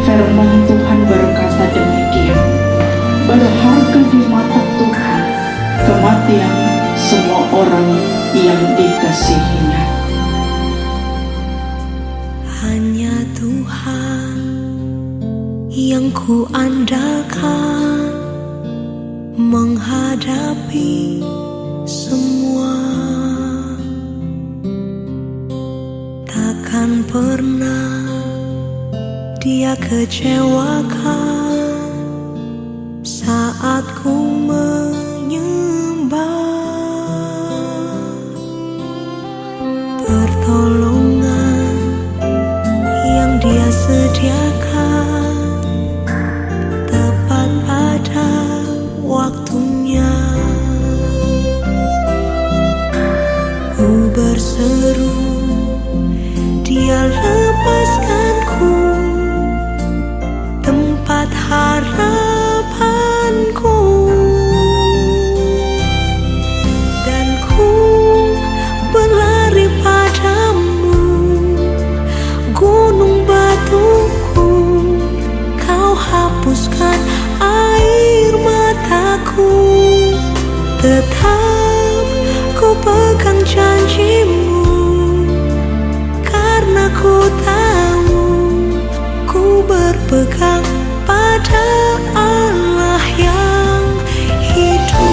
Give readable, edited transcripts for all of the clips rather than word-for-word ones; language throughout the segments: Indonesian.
Firman Tuhan berkata demikian, berharga di mata Tuhan kematian semua orang yang dikasihinya. Hanya Tuhan yang ku andalkan menghadapi semua. Takkan pernah Dia kecewakan saat ku menyembah. Pertolongan yang Dia sediakan tepat pada waktunya. Ku berseru, Dia lepaskanku, tempat harapanku, dan ku berlari padamu, gunung batuku. Kau hapuskan air mataku, tetap ku pegang janjimu, karena ku tahu ku berpegang pada Allah yang hidup.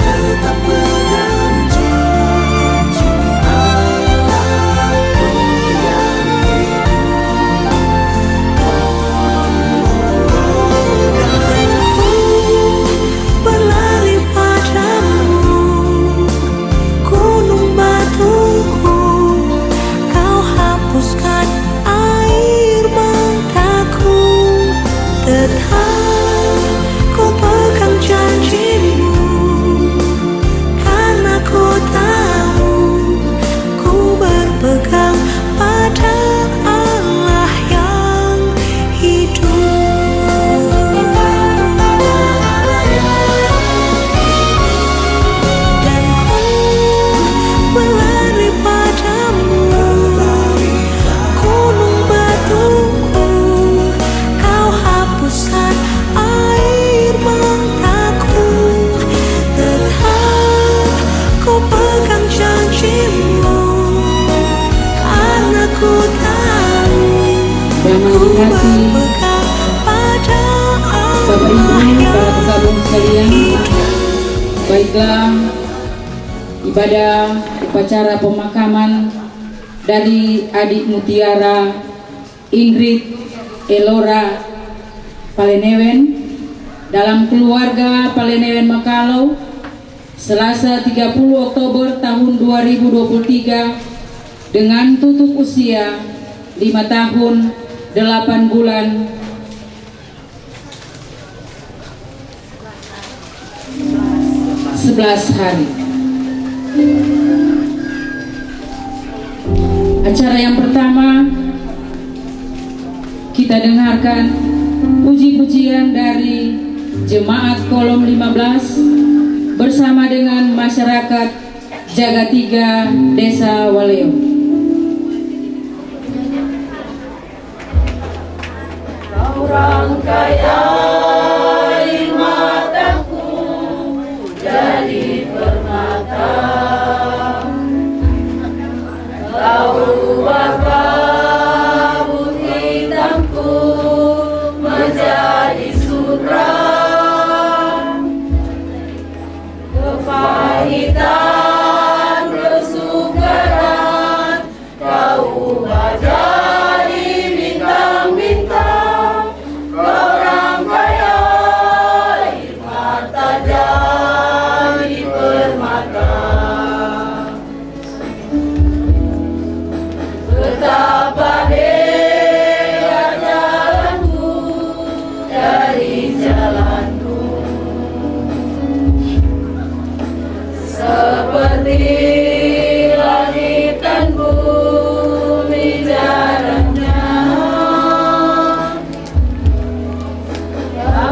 Tetap pegang janji Allahku yang berlari padamu, gunung batuku. Kau hapuskan air mataku, tetap ku pegang janjimu, karena ku tahu ku berpegang pada Allah yang hidup. Dan ku berlari padamu, gunung batuku. Kau hapuskan air mataku, tetap ku pegang janjimu, karena ku tahu ku berpegang pada Bapak Allah Ibu, para yang pegabung sekalian, hidup. baiklah ibadah upacara pemakaman dari adik mutiara Ingrid Elora Palenewen dalam keluarga Palenewen Makalau Selasa 30 Oktober tahun 2023 dengan tutup usia 5 tahun 8 bulan 11 hari. Acara yang pertama, kita dengarkan puji-pujian dari Jemaat Kolom 15 bersama dengan masyarakat Jagatiga Desa Waleo. Rangkai air mataku jadi permata, kau ubah kabut hitamku menjadi sutra, kepahitan kesukaran kau ubah jadi bintang-bintang. Kau rangkai air mata jadi permata, betapa lebar jalanku dari jalanmu, seperti langit dan bumi jaraknya.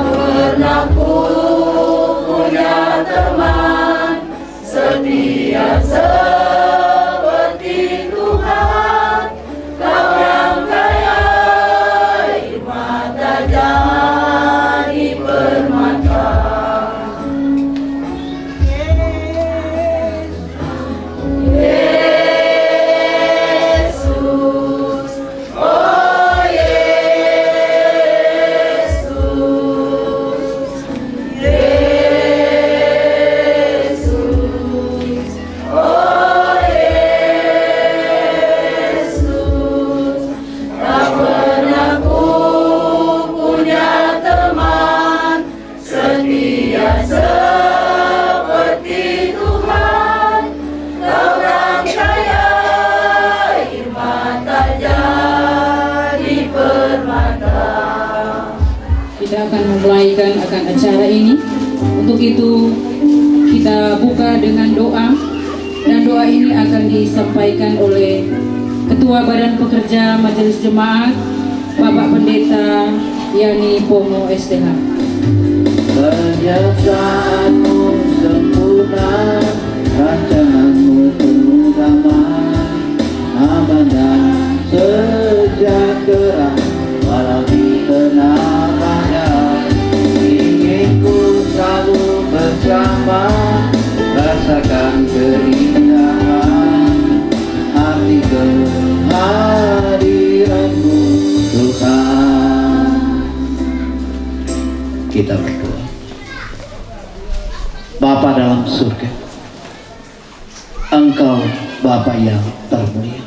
Pernah ku punya teman setia memulaikan akan acara ini. Untuk itu kita buka dengan doa, dan doa ini akan disampaikan oleh Ketua Badan Pekerja Majelis Jemaat, Bapak Pendeta Yani Pomo STH. Kejasaanmu sempurna, rancanganmu penuh damai, aman dan sejahtera, walau di tengah badai. Ingin ku selalu bersama, rasakan keindahan arti kehadiranmu Tuhan. Kita berdoa. Bapa dalam surga, Engkau Bapa yang termulia,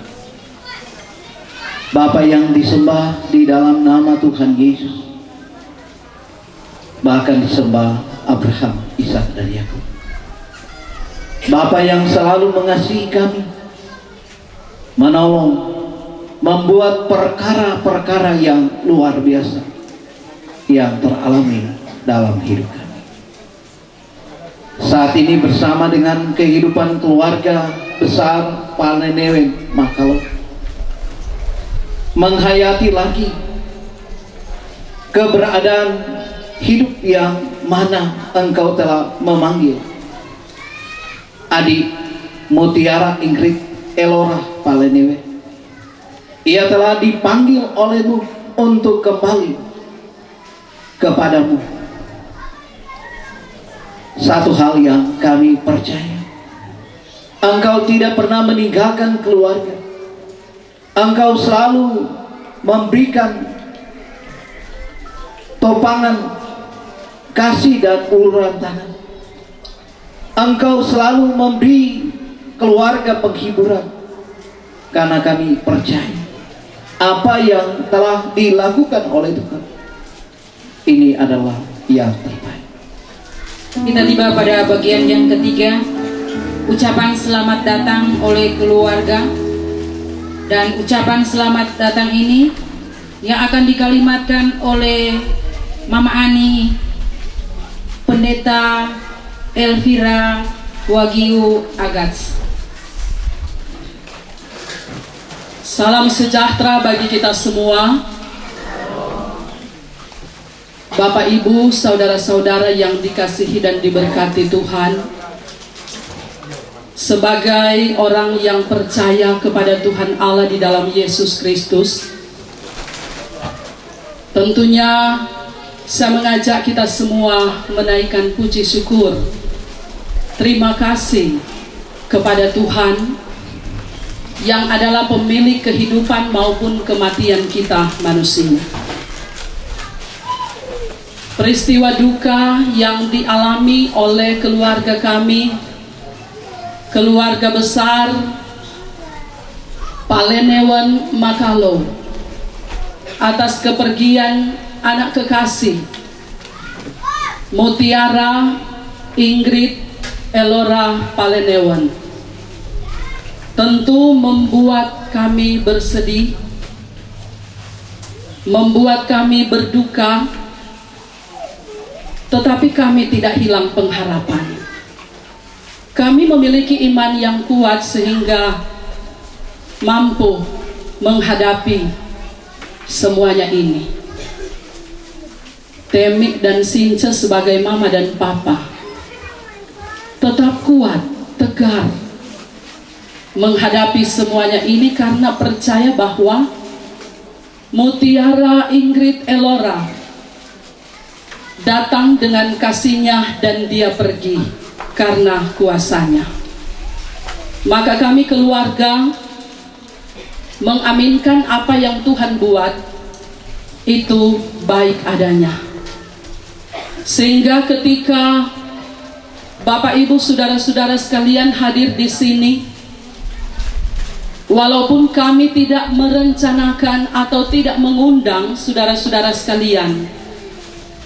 Bapa yang disembah di dalam nama Tuhan Yesus, bahkan disembah Abraham, Ishak dan Yakub. Bapa yang selalu mengasihi kami, menolong, membuat perkara-perkara yang luar biasa yang teralami dalam hidup kami. Saat ini bersama dengan kehidupan keluarga besar Palenewen Makalo, menghayati lagi keberadaan hidup yang mana Engkau telah memanggil adik Mutiara Ingrid Elora Palenewen. Ia telah dipanggil oleh-Mu untuk kembali kepadamu. Satu hal yang kami percaya, Engkau tidak pernah meninggalkan keluarga. Engkau selalu memberikan topangan kasih dan uluran tangan. Engkau selalu memberi keluarga penghiburan, karena kami percaya apa yang telah dilakukan oleh Tuhan ini adalah yang terbaik. Kita tiba pada bagian yang ketiga, ucapan selamat datang oleh keluarga. Dan ucapan selamat datang ini yang akan dikalimatkan oleh Mama Ani, Pendeta Elvira Wagyu Agats. Salam sejahtera bagi kita semua. Bapak, Ibu, saudara-saudara yang dikasihi dan diberkati Tuhan, sebagai orang yang percaya kepada Tuhan Allah di dalam Yesus Kristus, tentunya saya mengajak kita semua menaikkan puji syukur, terima kasih kepada Tuhan yang adalah pemilik kehidupan maupun kematian kita manusia. Peristiwa duka yang dialami oleh keluarga kami, keluarga besar Palenewen Makalo, atas kepergian anak kekasih Mutiara Ingrid Elora Palenewen, tentu membuat kami bersedih, membuat kami berduka. Tetapi kami tidak hilang pengharapan. Kami memiliki iman yang kuat sehingga mampu menghadapi semuanya ini. Temik dan Since sebagai mama dan papa tetap kuat, tegar menghadapi semuanya ini karena percaya bahwa Mutiara Ingrid Elora datang dengan kasihnya dan dia pergi karena kuasanya. Maka kami keluarga mengaminkan apa yang Tuhan buat itu baik adanya. Sehingga ketika Bapak, Ibu, saudara-saudara sekalian hadir di sini, walaupun kami tidak merencanakan atau tidak mengundang saudara-saudara sekalian,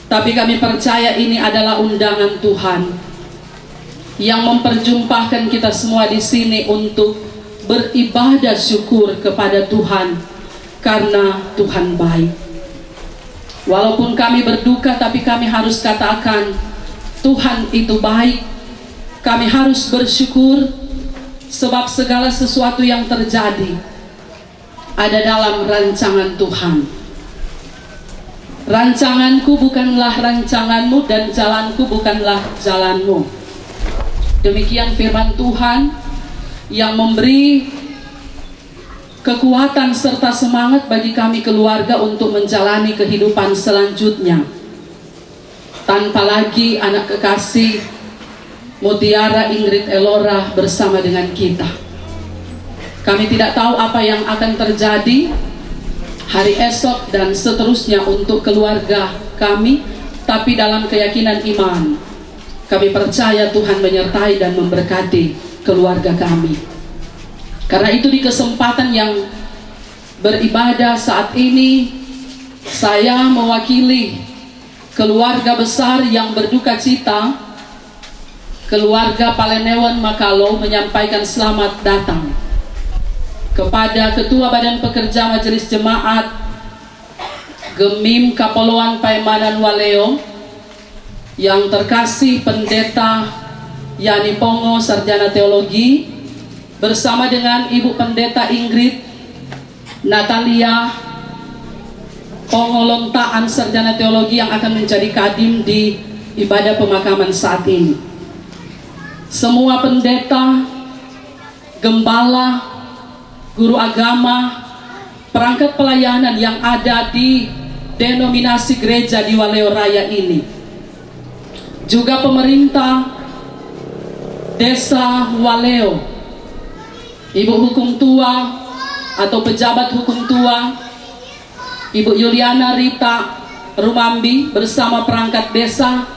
tapi kami percaya ini adalah undangan Tuhan yang memperjumpakan kita semua di sini untuk beribadah syukur kepada Tuhan karena Tuhan baik. Walaupun kami berduka, tapi kami harus katakan Tuhan itu baik. Kami harus bersyukur sebab segala sesuatu yang terjadi ada dalam rancangan Tuhan. Rancanganku bukanlah rancanganmu dan jalanku bukanlah jalanmu. Demikian firman Tuhan yang memberi kekuatan serta semangat bagi kami keluarga untuk menjalani kehidupan selanjutnya. Tanpa lagi anak kekasih Mutiara Ingrid Elora bersama dengan kita. Kami tidak tahu apa yang akan terjadi hari esok dan seterusnya untuk keluarga kami, tapi dalam keyakinan iman, kami percaya Tuhan menyertai dan memberkati keluarga kami. Karena itu di kesempatan yang beribadah saat ini, saya mewakili keluarga besar yang berduka cita, keluarga Palenewan Makalo, menyampaikan selamat datang kepada Ketua Badan Pekerja Majelis Jemaat Gemim Kapoloan Paimanan Waleo, yang terkasih Pendeta Yani Pongo, Sarjana Teologi, bersama dengan Ibu Pendeta Ingrid Natalia Pongolontaan, Sarjana Teologi, yang akan menjadi kadim di ibadah pemakaman saat ini. Semua pendeta, gembala, guru agama, perangkat pelayanan yang ada di denominasi gereja di Waleo Raya ini, juga pemerintah Desa Waleo, Ibu Hukum Tua atau pejabat hukum tua, Ibu Yuliana Rita Rumambi bersama perangkat desa,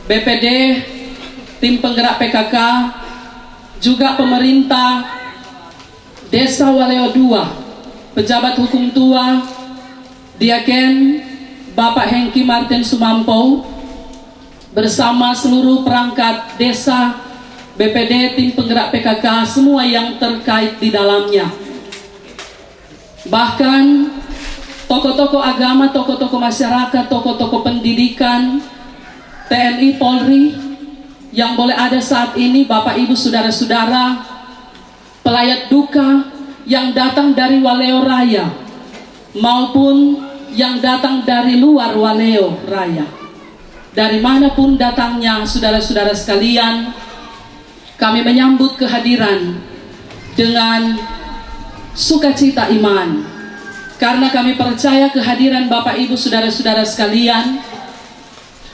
BPD, tim penggerak PKK, juga pemerintah Desa Waleo II, pejabat hukum tua, Diaken Bapak Hengki Martin Sumampo, bersama seluruh perangkat desa, BPD, tim penggerak PKK, semua yang terkait di dalamnya. Bahkan tokoh-tokoh agama, tokoh-tokoh masyarakat, tokoh-tokoh pendidikan, TNI, Polri yang boleh ada saat ini, Bapak Ibu Saudara-saudara, pelayat duka yang datang dari Waleo Raya maupun yang datang dari luar Waleo Raya, dari manapun datangnya saudara-saudara sekalian, kami menyambut kehadiran dengan sukacita iman, karena kami percaya kehadiran Bapak Ibu Saudara-saudara sekalian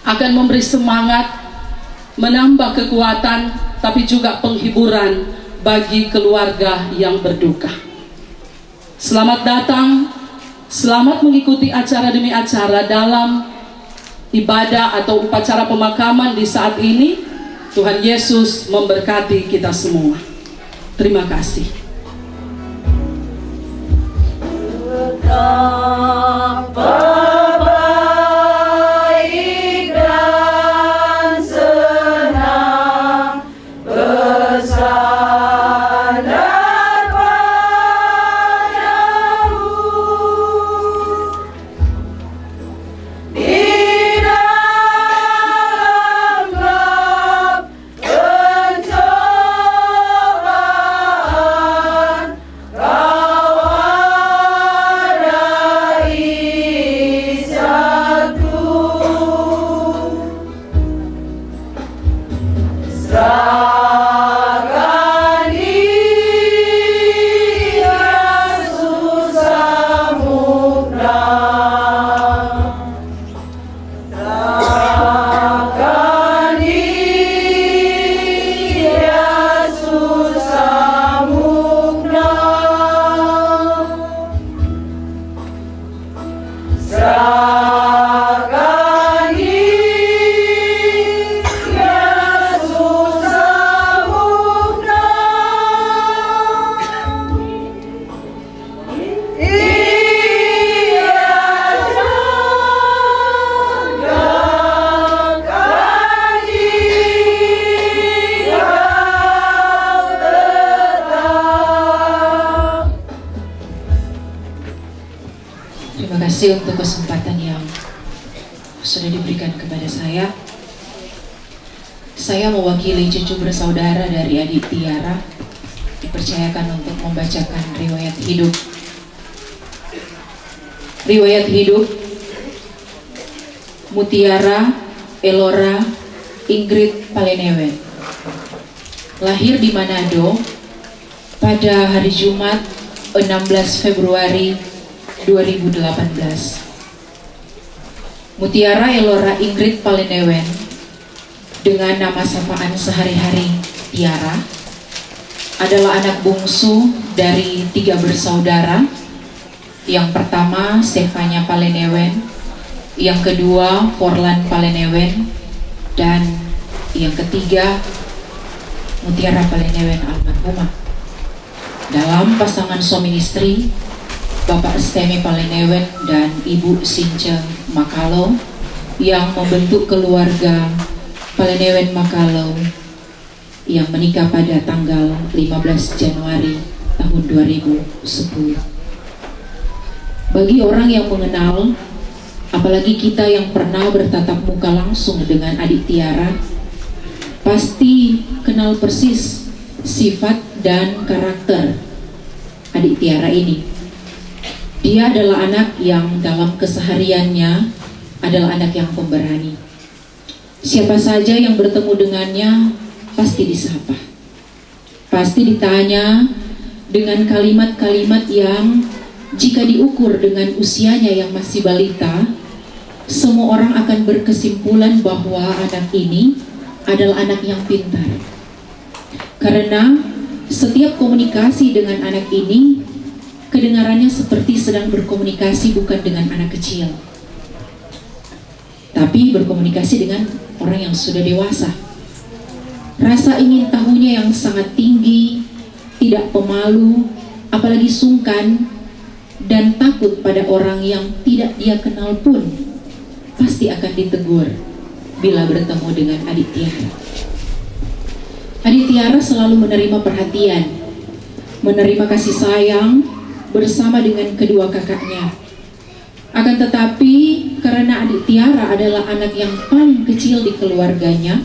akan memberi semangat, menambah kekuatan, tapi juga penghiburan bagi keluarga yang berduka. Selamat datang, selamat mengikuti acara demi acara dalam ibadah atau upacara pemakaman di saat ini. Tuhan Yesus memberkati kita semua. Terima kasih. Betapa baik dan senang bersandar padamu di dalam gelap pencobaan. Kau ada isyaku, serahkan diri Yesus samudra, serahkan diri Yesus samudra, serahkan diri Yesus samudra. Ia jagakan jika tetap. Terima kasih untuk kesempatan yang sudah diberikan kepada saya mewakili cucu bersaudara dari adik Tiara dipercayakan untuk membacakan riwayat hidup. Riwayat hidup Mutiara Elora Ingrid Palenewen. Lahir di Manado pada hari Jumat 16 Februari 2018. Mutiara Elora Ingrid Palenewen dengan nama sapaan sehari-hari Tiara adalah anak bungsu dari 3 bersaudara. Yang pertama Stefania Palenewen, yang kedua Forlan Palenewen, dan yang ketiga Mutiara Palenewen almarhumah. Dalam pasangan suami istri, Bapak Stemi Palenewen dan Ibu Since Makalo yang membentuk keluarga Palenewen Makalo yang menikah pada tanggal 15 Januari tahun 2010. Bagi orang yang mengenal, apalagi kita yang pernah bertatap muka langsung dengan adik Tiara, pasti kenal persis sifat dan karakter adik Tiara ini. Dia adalah anak yang dalam kesehariannya adalah anak yang pemberani. Siapa saja yang bertemu dengannya pasti disapa, pasti ditanya dengan kalimat-kalimat yang jika diukur dengan usianya yang masih balita, semua orang akan berkesimpulan bahwa anak ini adalah anak yang pintar. Karena setiap komunikasi dengan anak ini, kedengarannya seperti sedang berkomunikasi bukan dengan anak kecil, tapi berkomunikasi dengan orang yang sudah dewasa. Rasa ingin tahunya yang sangat tinggi, tidak pemalu, apalagi sungkan, dan takut pada orang yang tidak dia kenal pun pasti akan ditegur bila bertemu dengan adik Tiara. Adik Tiara selalu menerima perhatian, menerima kasih sayang bersama dengan kedua kakaknya. Akan tetapi karena adik Tiara adalah anak yang paling kecil di keluarganya,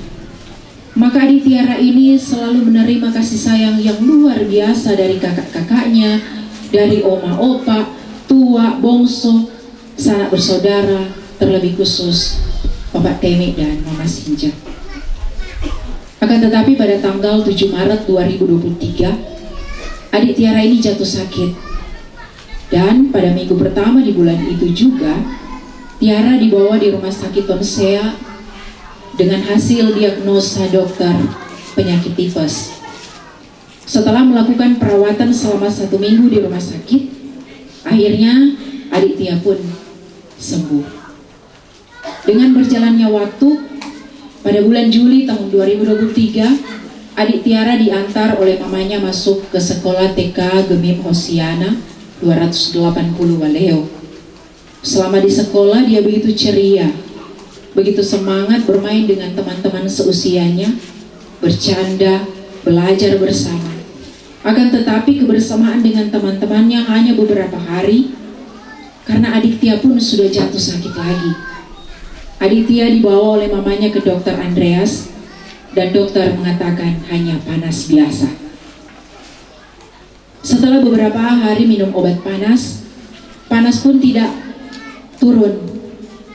maka adik Tiara ini selalu menerima kasih sayang yang luar biasa dari kakak-kakaknya, dari oma-opa, tua, bongso, sanak bersaudara, terlebih khusus Bapak Temi dan Mama Sinja. Akan tetapi pada tanggal 7 Maret 2023, adik Tiara ini jatuh sakit. Dan pada minggu pertama di bulan itu juga, Tiara dibawa di rumah sakit Tonsea dengan hasil diagnosa dokter penyakit tipes. Setelah melakukan perawatan selama 1 minggu di rumah sakit, akhirnya adik Tia pun sembuh. Dengan berjalannya waktu, pada bulan Juli tahun 2023, adik Tiara diantar oleh mamanya masuk ke sekolah TK Gemim Hosiana 280 Waleo. Selama di sekolah dia begitu ceria, begitu semangat bermain dengan teman-teman seusianya, bercanda, belajar bersama. Akan tetapi kebersamaan dengan teman-temannya hanya beberapa hari, karena adik Tia pun sudah jatuh sakit lagi. Adik Tia dibawa oleh mamanya ke dokter Andreas, dan dokter mengatakan hanya panas biasa. Setelah beberapa hari minum obat panas, panas pun tidak turun,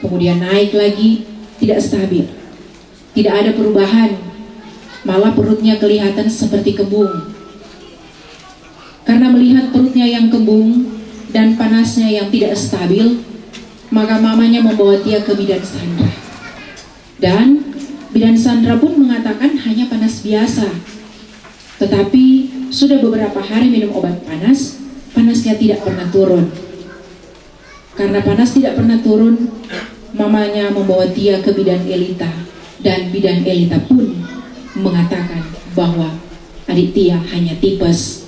kemudian naik lagi, tidak stabil, tidak ada perubahan, malah perutnya kelihatan seperti kembung. Karena melihat perutnya yang kembung dan panasnya yang tidak stabil, maka mamanya membawa Tia ke bidan Sandra. Dan bidan Sandra pun mengatakan hanya panas biasa. Tetapi sudah beberapa hari minum obat panas, panasnya tidak pernah turun. Karena panas tidak pernah turun, mamanya membawa Tia ke bidan Elita. Dan bidan Elita pun mengatakan bahwa adik Tia hanya tipes.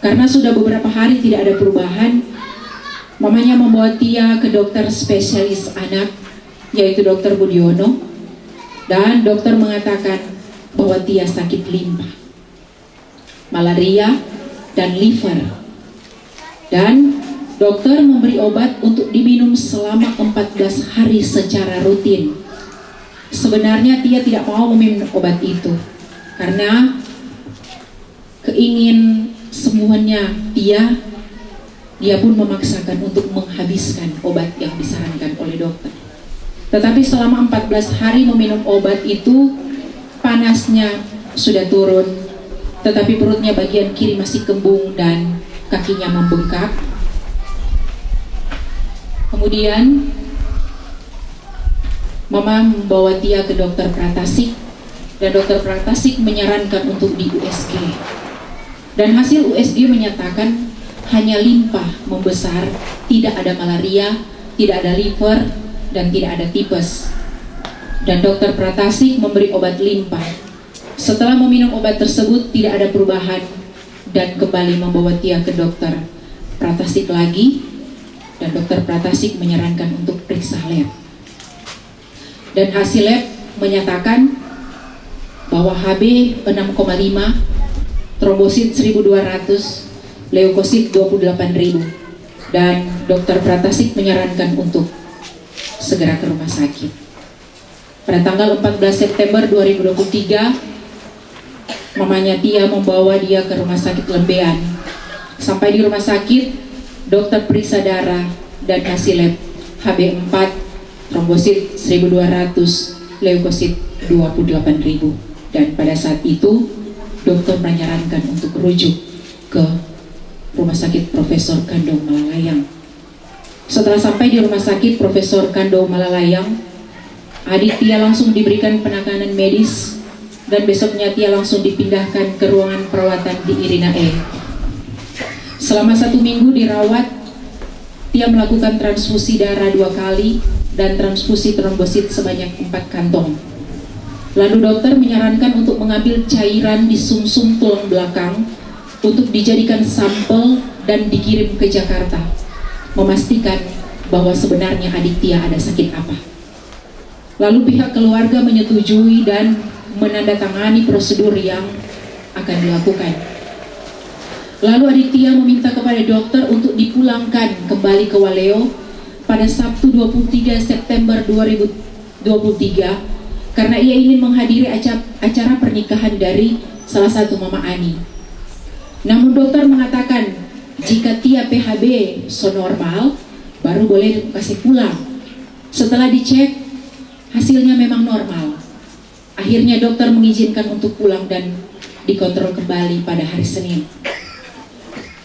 Karena sudah beberapa hari tidak ada perubahan, mamanya membawa Tia ke dokter spesialis anak, yaitu dokter Budiono, dan dokter mengatakan bahwa Tia sakit limpa, malaria, dan liver. Dan Dokter memberi obat untuk diminum selama 14 hari secara rutin. Sebenarnya Tia tidak mau meminum obat itu karena keingin semuanya dia pun memaksakan untuk menghabiskan obat yang disarankan oleh dokter. Tetapi selama 14 hari meminum obat itu, panasnya sudah turun, tetapi perutnya bagian kiri masih kembung dan kakinya membengkak. Kemudian Mama membawa Tia ke dokter Pratasik, dan dokter Pratasik menyarankan untuk di USG. Dan hasil USG menyatakan hanya limpa membesar, tidak ada malaria, tidak ada liver, dan tidak ada tipes. Dan dokter Pratasik memberi obat limpa. Setelah meminum obat tersebut tidak ada perubahan, dan kembali membawa Tia ke dokter Pratasik lagi, dan dokter Pratasik menyarankan untuk periksa lab. Dan hasil lab menyatakan bahwa HB 6,5, trombosit 1.200, leukosit 28.000, dan dokter Pratasik menyarankan untuk segera ke rumah sakit. Pada tanggal 14 September 2023, mamanya Tia membawa dia ke rumah sakit Lembean. Sampai di rumah sakit, dokter periksa darah dan hasil lab HB4, trombosit 1.200, leukosit 28.000. Dan pada saat itu dokter menyarankan untuk rujuk ke Rumah Sakit Profesor Kando Malalayang. Setelah sampai di Rumah Sakit Profesor Kando Malalayang, adik Tia langsung diberikan penanganan medis, dan besoknya Tia langsung dipindahkan ke ruangan perawatan di Irina E. Selama 1 minggu dirawat, Tia melakukan transfusi darah 2 kali dan transfusi trombosit sebanyak 4 kantong. Lalu dokter menyarankan untuk mengambil cairan di sumsum tulang belakang untuk dijadikan sampel dan dikirim ke Jakarta, memastikan bahwa sebenarnya adik Tia ada sakit apa. Lalu pihak keluarga menyetujui dan menandatangani prosedur yang akan dilakukan. Lalu adik Tia meminta kepada dokter untuk dipulangkan kembali ke Waleo pada Sabtu 23 September 2023 karena ia ingin menghadiri acara pernikahan dari salah satu Mama Ani. Namun dokter mengatakan jika Tia PHB so normal baru boleh kasih pulang. Setelah dicek hasilnya memang normal. Akhirnya dokter mengizinkan untuk pulang dan dikontrol kembali pada hari Senin.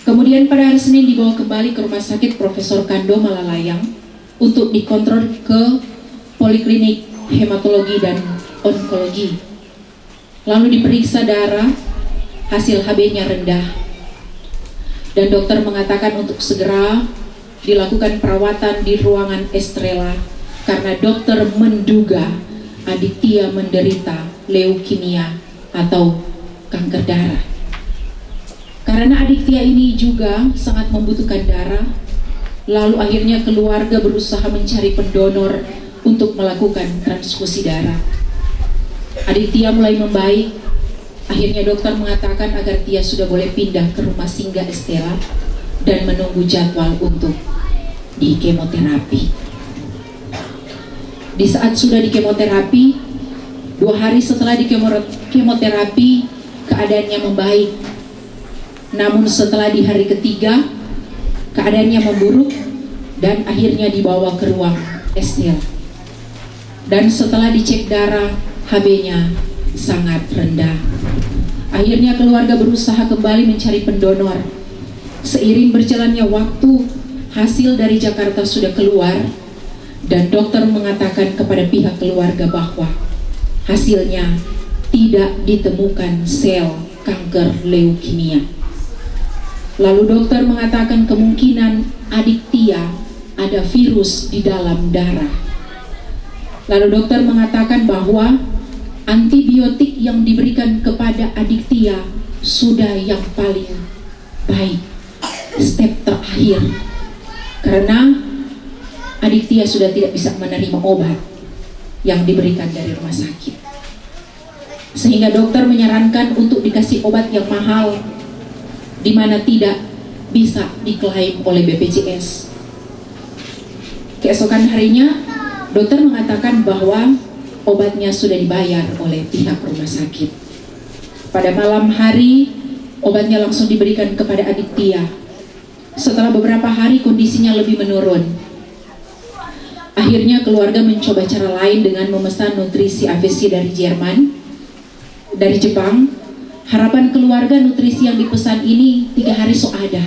Kemudian pada hari Senin dibawa kembali ke Rumah Sakit Profesor Kando Malalayang untuk dikontrol ke Poliklinik Hematologi dan Onkologi. Lalu diperiksa darah, hasil HB-nya rendah. Dan dokter mengatakan untuk segera dilakukan perawatan di ruangan Estrella karena dokter menduga adik Tia menderita leukemia atau kanker darah. Karena adik Tia ini juga sangat membutuhkan darah, lalu akhirnya keluarga berusaha mencari pendonor untuk melakukan transfusi darah. Adik Tia mulai membaik, akhirnya dokter mengatakan agar Tia sudah boleh pindah ke rumah singgah Estella dan menunggu jadwal untuk di kemoterapi. Di saat sudah di kemoterapi, 2 hari setelah di kemoterapi, keadaannya membaik. Namun setelah di hari ketiga, keadaannya memburuk dan akhirnya dibawa ke ruang Estella. Dan setelah dicek darah, HB-nya sangat rendah. Akhirnya keluarga berusaha kembali mencari pendonor. Seiring berjalannya waktu, hasil dari Jakarta sudah keluar dan dokter mengatakan kepada pihak keluarga bahwa hasilnya tidak ditemukan sel kanker leukemia. Lalu dokter mengatakan kemungkinan adik Tia ada virus di dalam darah. Lalu dokter mengatakan bahwa antibiotik yang diberikan kepada adik Tia sudah yang paling baik, step terakhir, karena adik Tia sudah tidak bisa menerima obat yang diberikan dari rumah sakit. Sehingga dokter menyarankan untuk dikasih obat yang mahal, di mana tidak bisa diklaim oleh BPJS. Keesokan harinya, dokter mengatakan bahwa obatnya sudah dibayar oleh pihak rumah sakit. Pada malam hari, obatnya langsung diberikan kepada Aditya. Setelah beberapa hari kondisinya lebih menurun. Akhirnya keluarga mencoba cara lain dengan memesan nutrisi AVC dari dari Jepang. Harapan keluarga nutrisi yang dipesan ini 3 hari so ada.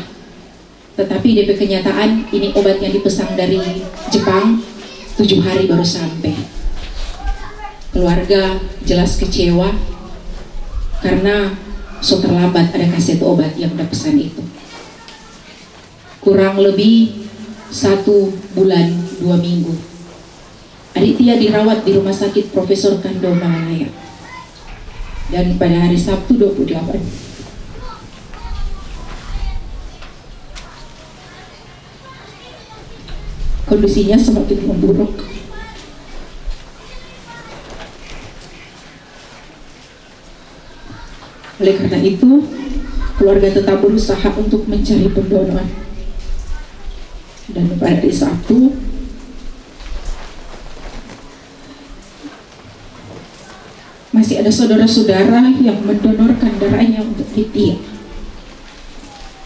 Tetapi DP kenyataan ini obat yang dipesan dari Jepang 7 hari baru sampai. Keluarga jelas kecewa karena so terlambat ada kaset obat yang udah pesan itu. Kurang lebih 1 bulan 2 minggu Aditya dirawat di rumah sakit Profesor Kando Malaya. Dan pada hari Sabtu 28 kondisinya semakin memburuk. Oleh karena itu, keluarga tetap berusaha untuk mencari pendonor. Dan pada hari Sabtu, masih ada saudara-saudara yang mendonorkan darahnya untuk Aditya.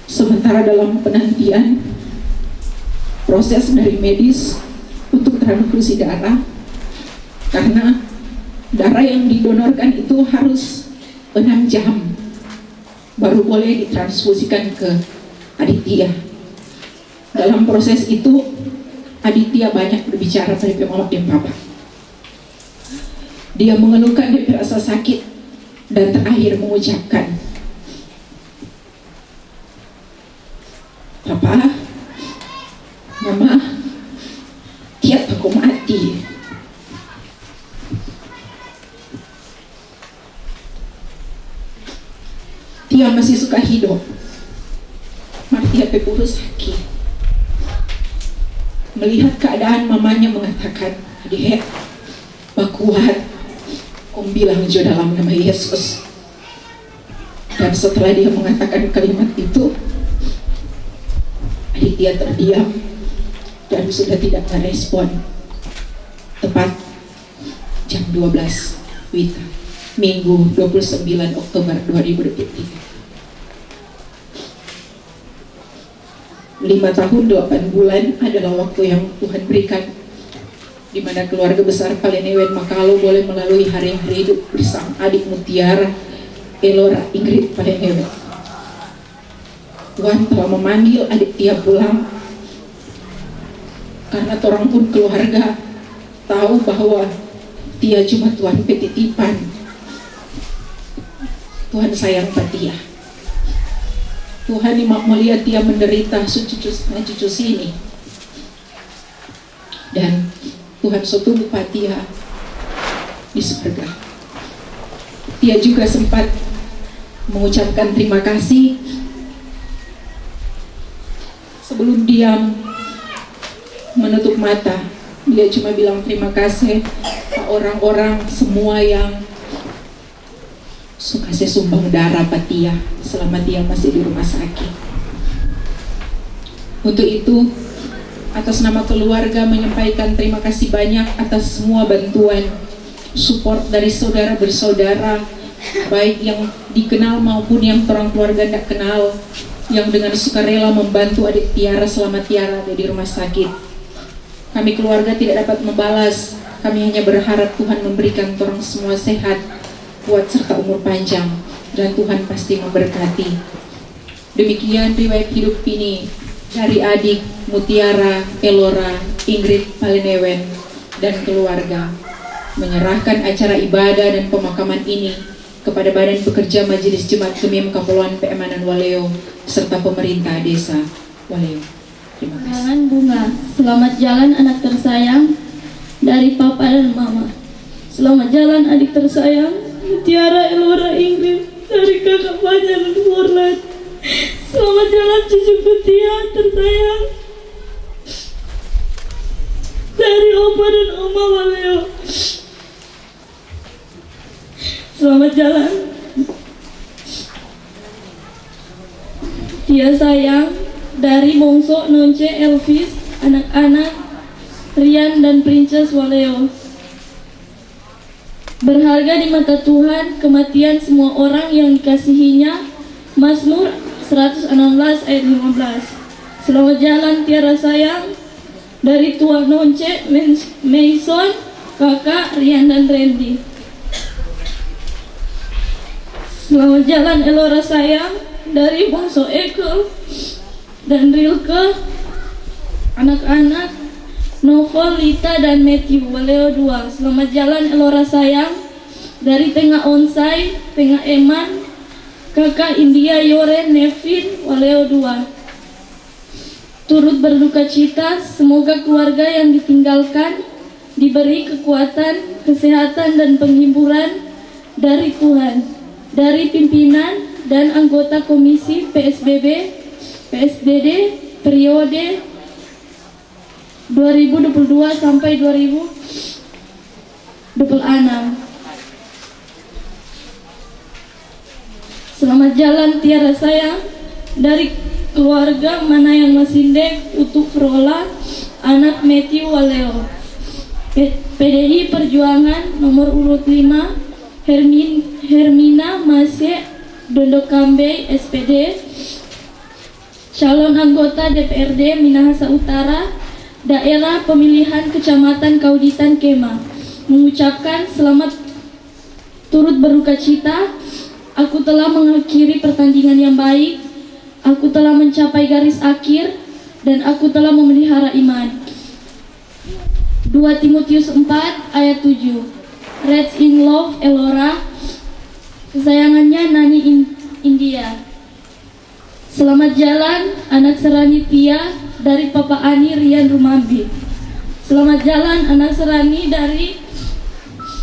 Sementara dalam penantian proses dari medis untuk transfusi darah, karena darah yang didonorkan itu harus 6 jam baru boleh ditransfusikan ke Aditya. Dalam proses itu Aditya banyak berbicara pada mama dan papa. Dia mengeluhkan dia rasa sakit dan terakhir mengucapkan, "Papa, Mama, tiap aku mati." Dia masih suka hidup. Martia pepuru sakit. Melihat keadaan mamanya mengatakan, "Adik, bakuat, om bilang jo dalam nama Yesus." Dan setelah dia mengatakan kalimat itu, Aditya terdiam dan sudah tidak merespon. Tepat jam 12 WITA, Minggu 29 Oktober 2023. 5 tahun 8 bulan adalah waktu yang Tuhan berikan, di mana keluarga besar Palenewen Makalo boleh melalui hari-hari hidup bersama adik Mutiara, Elora, Ingrid Palenewen. Tuhan telah memanggil Aditya pulang, karena orang pun keluarga tahu bahwa dia cuma Tuhan petitipan. Tuhan sayang Fatia. Tuhan ini mau melihat dia menderita cucu sini. Dan Tuhan sotunggu Fatia di surga. Dia juga sempat mengucapkan terima kasih sebelum dia menutup mata. Dia cuma bilang terima kasih ke orang-orang semua yang suka saya sumbang darah Fatia selama dia masih di rumah sakit. Untuk itu, atas nama keluarga menyampaikan terima kasih banyak atas semua bantuan, support dari saudara bersaudara, baik yang dikenal maupun yang orang keluarga tidak kenal, yang dengan sukarela membantu adik Tiara selama Tiara ada di rumah sakit. Kami keluarga tidak dapat membalas, kami hanya berharap Tuhan memberikan orang semua sehat, kuat serta umur panjang, dan Tuhan pasti memberkati. Demikian riwayat hidup ini dari adik Mutiara, Elora, Ingrid Palenewen, dan keluarga, menyerahkan acara ibadah dan pemakaman ini kepada Badan Pekerja Majelis Jemaat Kemim Kapoluan Peemanan Waleo serta pemerintah desa Waleo. Terima kasih. Karangan bunga. Selamat jalan anak tersayang dari papa dan mama. Selamat jalan adik tersayang Mutiara, Elora, Ingrid dari kakak Fajar dan Forlan. Selamat jalan cucu Fatia tersayang dari opa dan oma Waleo. Selamat jalan Tia sayang dari Bongso Nonce Elvis, anak-anak Rian dan Princess Waleo. Berharga di mata Tuhan kematian semua orang yang dikasihinya. Mazmur 116 ayat 15. Selamat jalan tiara sayang dari Tua Nonce, Mason, kakak Rian dan Randy. Selamat jalan Elora sayang dari Bongso Eko dan Rilke, anak-anak Novel, Lita dan Matthew Waleo 2. Selamat jalan Elora sayang dari Tengah Onsai, Tengah Eman, kakak India Yoren Nevin Waleo 2. Turut berduka cita, semoga keluarga yang ditinggalkan diberi kekuatan, kesehatan dan penghiburan dari Tuhan, dari pimpinan dan anggota komisi PSDD periode 2022 sampai 2026. Selamat jalan tiara sayang dari keluarga Manayang Masindek, Utuk Frola, anak Matthew Waleo. PDI Perjuangan nomor urut 5 Hermina Masye Dondokambe SPD, calon anggota DPRD Minahasa Utara, daerah pemilihan Kecamatan Kauditan Kema, mengucapkan selamat turut berduka cita. Aku telah mengakhiri pertandingan yang baik, aku telah mencapai garis akhir, dan aku telah memelihara iman. 2 Timotius 4 ayat 7. Reds in Love Elora, kesayangannya Nani India. Selamat jalan anak Serani Tia dari Papa Ani Rian Rumambi. Selamat jalan anak Serani dari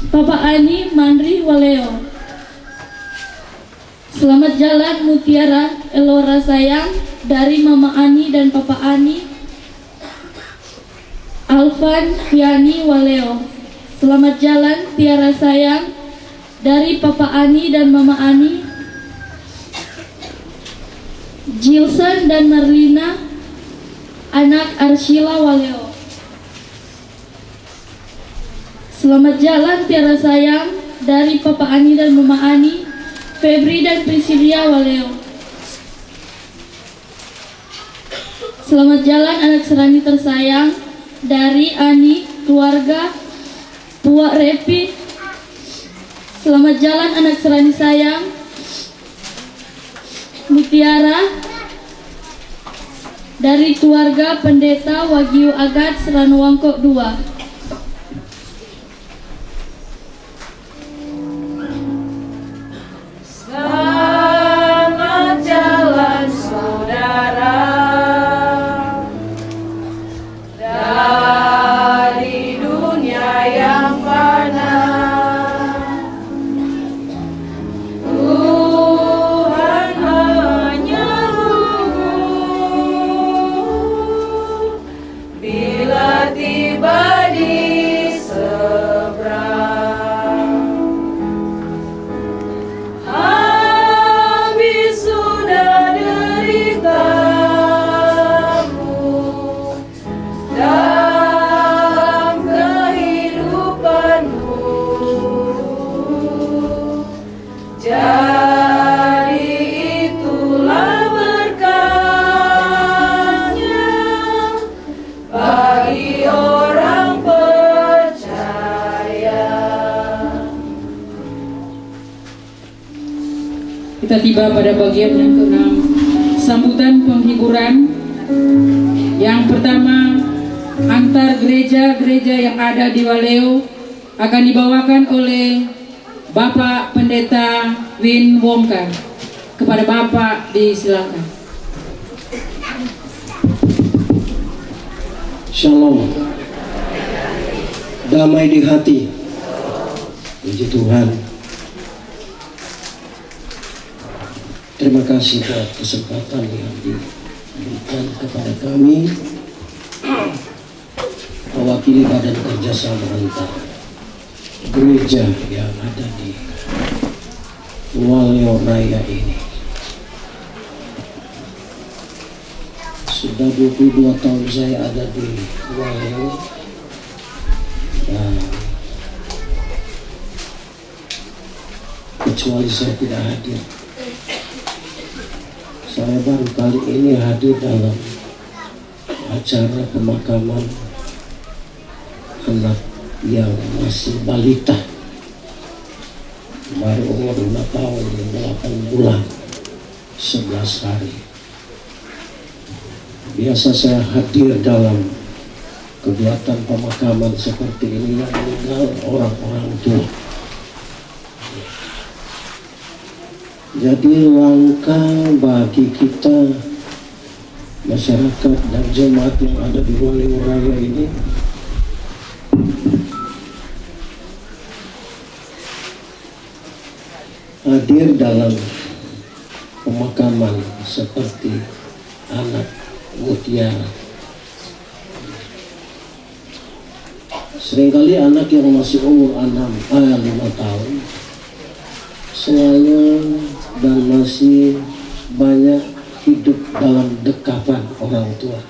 Papa Ani Mandri Waleo. Selamat jalan Mutiara Elora sayang dari Mama Ani dan Papa Ani Alvan Yani Waleo. Selamat jalan Tiara sayang dari Papa Ani dan Mama Ani, Jilson dan Marlina, anak Arshila Waleo. Selamat jalan Tiara sayang dari Papa Ani dan Mama Ani, Febri dan Priscilia Waleo. Selamat jalan anak Serani tersayang dari Ani, keluarga Puak Repi. Selamat jalan anak Serani sayang Mutiara dari keluarga Pendeta Wagyu Agat Seranowangkok 2. Selamat jalan saudara dari dunia yang fana. Tuhan menyeru bila tiba di seberang. Habis sudah deritamu dalam kehidupanmu, jadi itulah berkahnya bagi orang percaya. Kita tiba pada bagian yang ke-6, sambutan penghiburan. Yang pertama, antar gereja-gereja yang ada di Waleo akan dibawakan oleh Bapak Pendeta Win Wongka. Kepada Bapak disilakan. Shalom, damai di hati. Puji Tuhan. Terima kasih buat kesempatan yang diberikan kepada kami mewakili Badan Kerjasama antar gereja yang ada di Waleo Raya ini. Sudah 22 tahun saya ada di Waleo dan kecuali saya tidak hadir, saya baru kali ini hadir dalam acara pemakaman anak yang masih balita, baru umur 5 tahun 8 bulan 11 hari. Biasa saya hadir dalam kegiatan pemakaman seperti ini yang meninggal orang-orang tua. Jadi langkah bagi kita masyarakat dan jemaat yang ada di Waleo Raya ini hadir dalam pemakaman seperti anak mutiara. Seringkali anak yang masih umur 5 tahun semuanya dan masih banyak hidup dalam dekapan orang tua.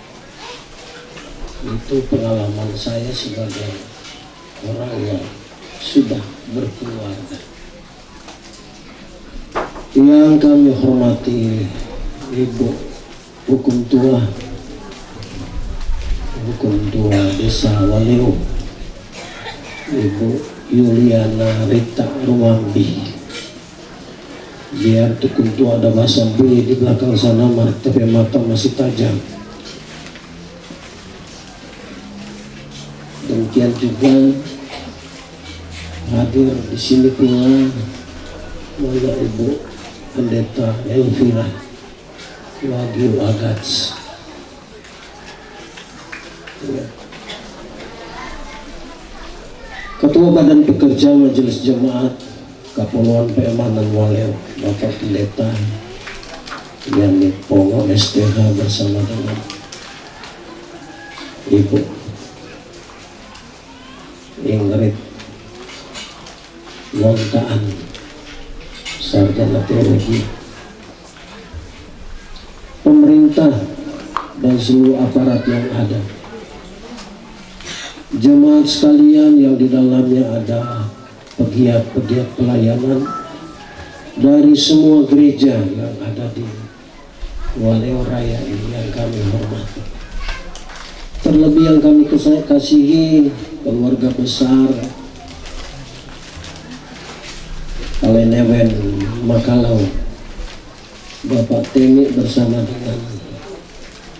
Itu pengalaman saya sebagai orang yang sudah berkeluarga. Yang kami hormati Ibu Hukum Tua Desa Waleo, Ibu Yuliana Rita Rumambi. Biar Hukum Tua ada bahasa bunyi di belakang sana, tapi mata masih tajam. Demikian juga hadir di sini pula Mona Ibu Pendeta Elvira Wagyu Agats. Ketua Badan Pekerja Majelis Jemaat Kapoluan Peemanan Waleo, Bapak Pendeta Yannik Pongo STH bersama dengan Ibu Ingrid Wontaan, Sarjana Teologi, pemerintah dan seluruh aparat yang ada, jemaat sekalian yang di dalamnya ada pegiat-pegiat pelayanan dari semua gereja yang ada di Waleo Raya ini yang kami hormati. Terlebih yang kami kasihi keluarga besar Palenewen Makalau, Bapak Temi bersama dengan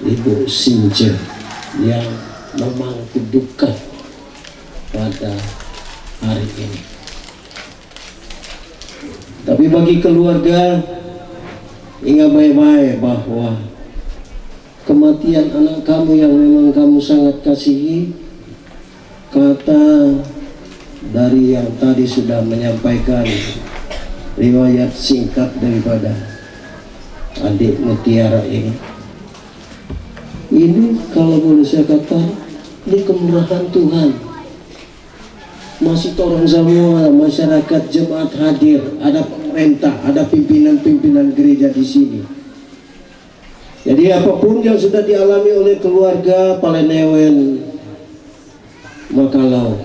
Ibu Since yang memangku duka pada hari ini. Tapi bagi keluarga, ingat baik-baik bahwa kematian anak kamu yang memang kamu sangat kasihi, kata dari yang tadi sudah menyampaikan riwayat singkat daripada adik mutiara ini kalau boleh saya kata, ini kemurahan Tuhan. Masih orang semua masyarakat jemaat hadir, ada pemerintah, ada pimpinan-pimpinan gereja di sini. Jadi apapun yang sudah dialami oleh keluarga Palenewen Makalau,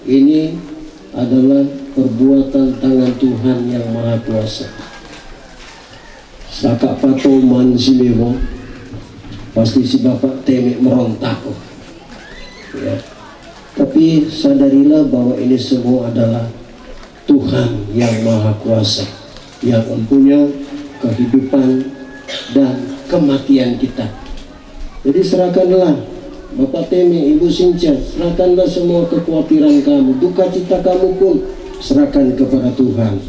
ini adalah perbuatan tangan Tuhan yang Maha Kuasa. Saka patoman silewo, pasti si Bapak Temi merontak. Ya. Tapi sadarilah bahwa ini semua adalah Tuhan yang Maha Kuasa yang mempunyai kehidupan dan kematian kita. Jadi serahkanlah Bapak Temi, Ibu Sinca, serahkanlah semua kekhawatiran kamu, duka cita kamu pun serahkan kepada Tuhan,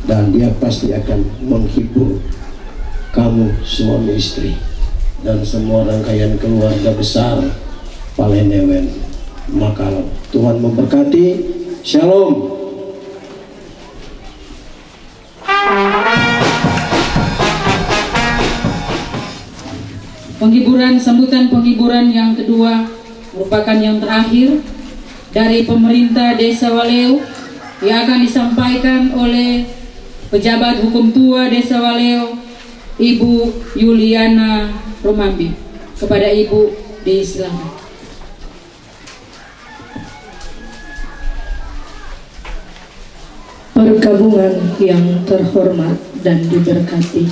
dan Dia pasti akan menghibur kamu suami istri dan semua rangkaian keluarga besar Palenewen Makalau. Tuhan memberkati. Shalom. Sambutan penghiburan yang kedua merupakan yang terakhir dari pemerintah Desa Waleo yang akan disampaikan oleh pejabat hukum tua Desa Waleo, Ibu Yuliana Rumambi. Kepada Ibu disilakan. Perkabungan yang terhormat dan diberkati.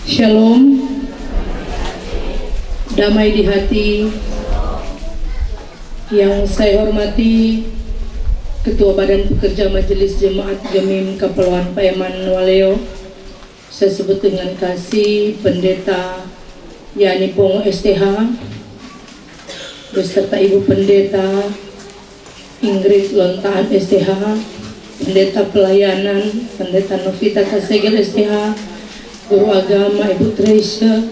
Shalom, damai di hati. Yang saya hormati Ketua Badan Pekerja Majelis Jemaat Gemim Kepulauan Payaman Waleo, saya sebut dengan kasih Pendeta Yani Pongo STH, beserta Ibu Pendeta Ingrid Lontaan STH, Pendeta Pelayanan Pendeta Novita Kasegel STH, Guru Agama Ibu Treasure,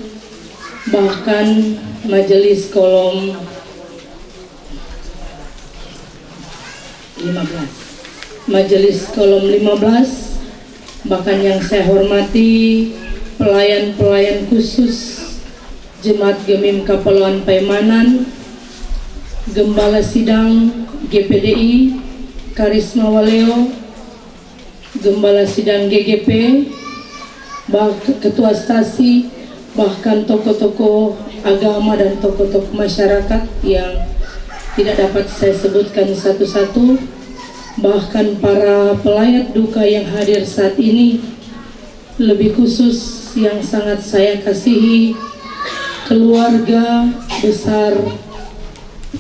bahkan Majelis Kolom 15, Majelis Kolom 15, bahkan yang saya hormati pelayan-pelayan khusus Jemaat Gemim Kepulauan Paimanan, Gembala Sidang GPDI Karisma Waleo, Gembala Sidang GGP, Ketua Stasi, bahkan tokoh-tokoh agama dan tokoh-tokoh masyarakat yang tidak dapat saya sebutkan satu-satu, bahkan para pelayat duka yang hadir saat ini, lebih khusus yang sangat saya kasihi keluarga besar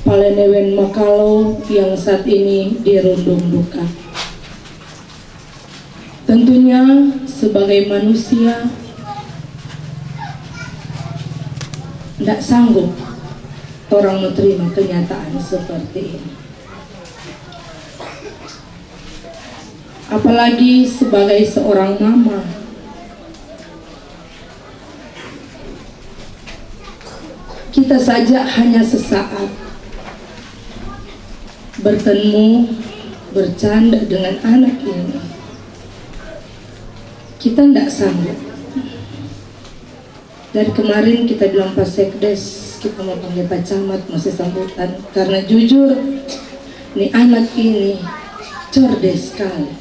Palenewen Makalo yang saat ini dirundung duka. Tentunya sebagai manusia tidak sanggup orang menerima kenyataan seperti ini. Apalagi sebagai seorang mama, kita saja hanya sesaat bertemu, bercanda dengan anak ini, kita tidak sanggup. Dari kemarin kita bilang Pak Sekdes, kita mau panggil Pak Camat, masih sambutan, karena jujur nih anak ini cerdas sekali.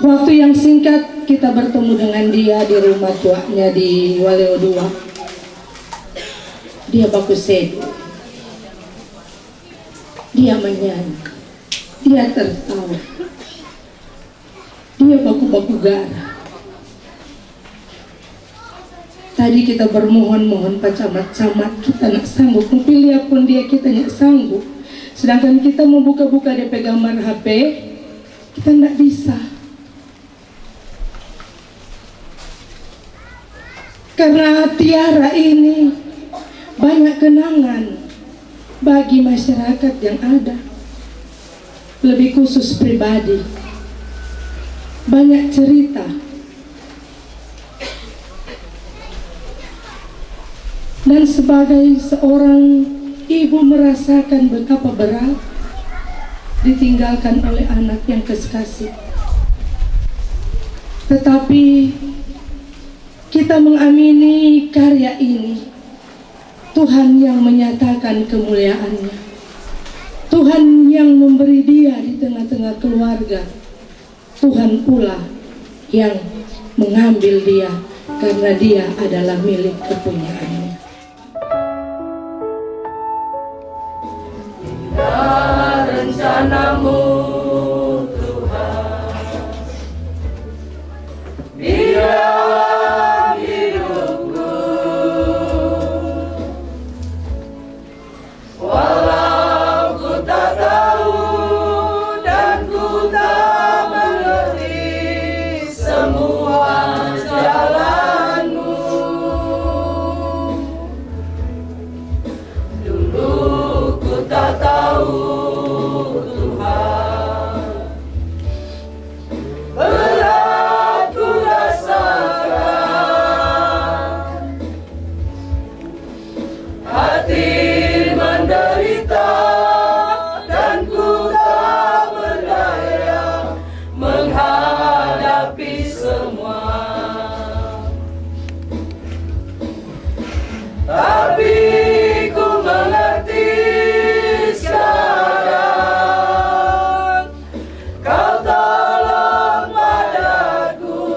Waktu yang singkat kita bertemu dengan dia di rumah tuanya di Waleo 2. Dia baku sedu, dia menyanyi, dia tertawa, dia baku-baku garah. Tadi kita bermohon-mohon Pak Camat, kita nak sanggup, pilih pun dia kita nak sanggup. Sedangkan kita mau buka-buka DP gambar HP, kita tidak bisa. Karena tiara ini banyak kenangan bagi masyarakat yang ada, lebih khusus pribadi, banyak cerita. Dan sebagai seorang ibu merasakan betapa berat ditinggalkan oleh anak yang kekasih. Tetapi kita mengamini karya ini, Tuhan yang menyatakan kemuliaannya, Tuhan yang memberi dia di tengah-tengah keluarga, Tuhan pula yang mengambil dia karena dia adalah milik kepunyaannya. Rencanamu Tuhan di dalam hidupku, walau ku tak tahu dan ku tak mengerti semua jalanmu. Dulu ku tak tahu berat ku rasakan, hati menderita dan ku tak berdaya menghadapi semua. Tapi ku mengerti sekarang, Kau tolong padaku.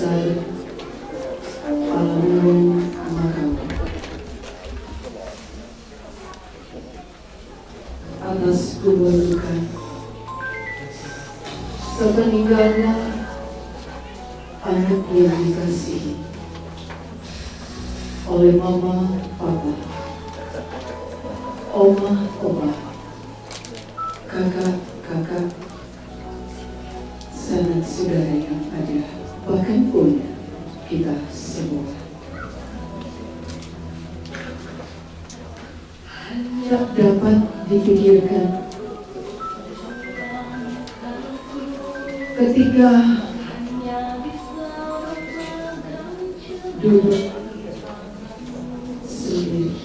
besar Pala Gunung Makau atas keburukan sepeninggalnya anak yang dikasihi oleh mama, papa, oma, opa, kakak, sanak saudara yang ada, bahkan pun kita semua. Hanya dapat dipikirkan ketika duduk sendiri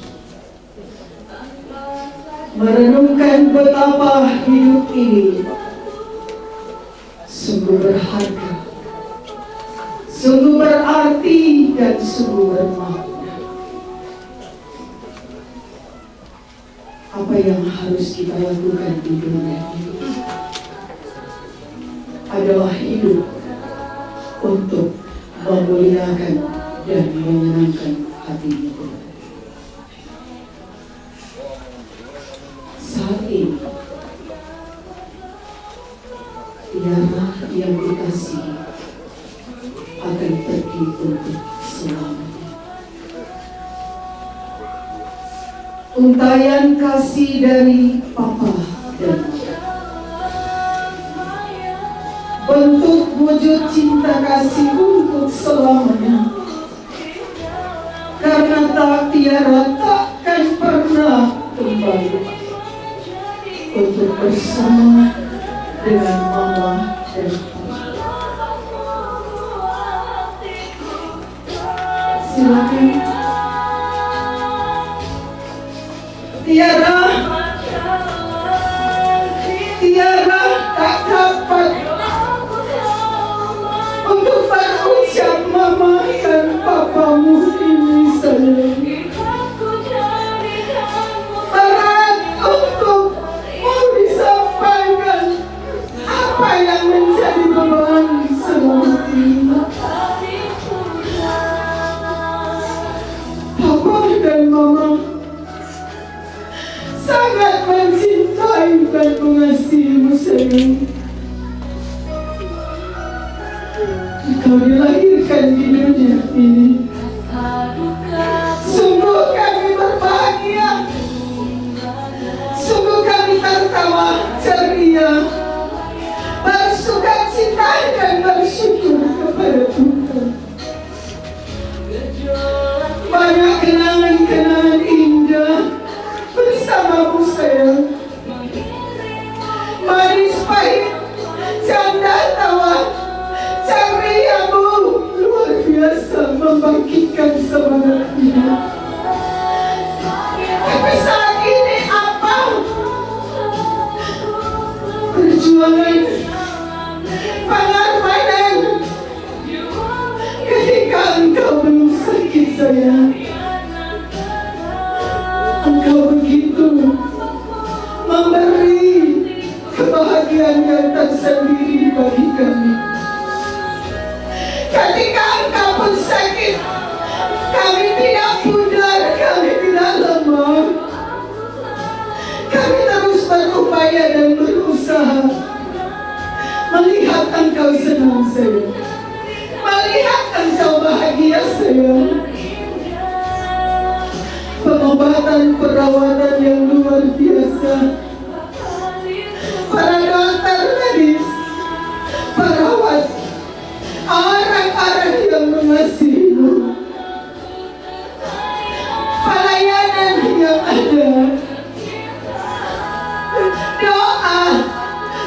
merenungkan betapa hidup ini sungguh berharga, sungguh berarti dan sungguh bermakna. Apa yang harus kita lakukan di dunia ini adalah hidup untuk memuliakan dan menyenangkan hati kita. Saat ini tiara yang dikasihi akan pergi untuk selamanya. Untayan kasih dari papa dan mama, bentuk wujud cinta kasih untuk selamanya. Karena tak tiara takkan pernah kembali untuk bersama dengan mama dan papa. Silakan. Tiara tak dapat untuk berucap mama dan papamu ini sayang. Berat untuk mau disampaikan apa yang menjadi beban selama ini. Papa dan mama sangat mencintai dan mengasihimu sayang. Kau dilahirkan di dunia ini. Sungguh kami berbahagia, sungguh kami tertawa ceria, bersuka cita dan bersyukur kepada Tuhan. Banyak kenangan-kenangan indah bersamamu sayang. Manis pahit, canda tawa, ceriamu luar biasa membangkitkan semangat hidup. Tapi saat ini apa? Perjuangan, pengorbanan ketika engkau belum sakit sayang. Engkau begitu memberi kebahagiaan yang tersendiri bagi kami. Ketika engkau pun sakit, kami tidak pudar, kami tidak lemah. Kami terus berupaya dan berusaha melihat engkau senang sayang, melihat engkau bahagia sayang. Pengobatan, perawatan yang luar biasa, para dokter medis, perawat, orang-orang yang mengasihimu, pelayanan yang ada, doa,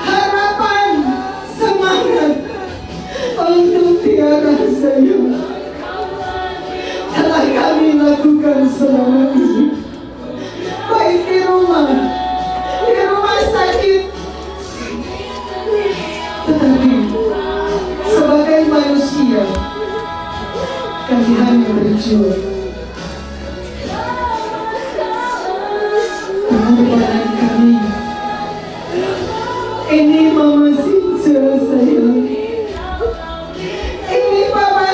harapan, semangat untuk tiara sayang telah kami lakukan selama ini, baik di rumah sakit, tetapi sebagai manusia kami hanya berjuang. Pengorbanan kami ini Mama Sinca sayang, ini Papa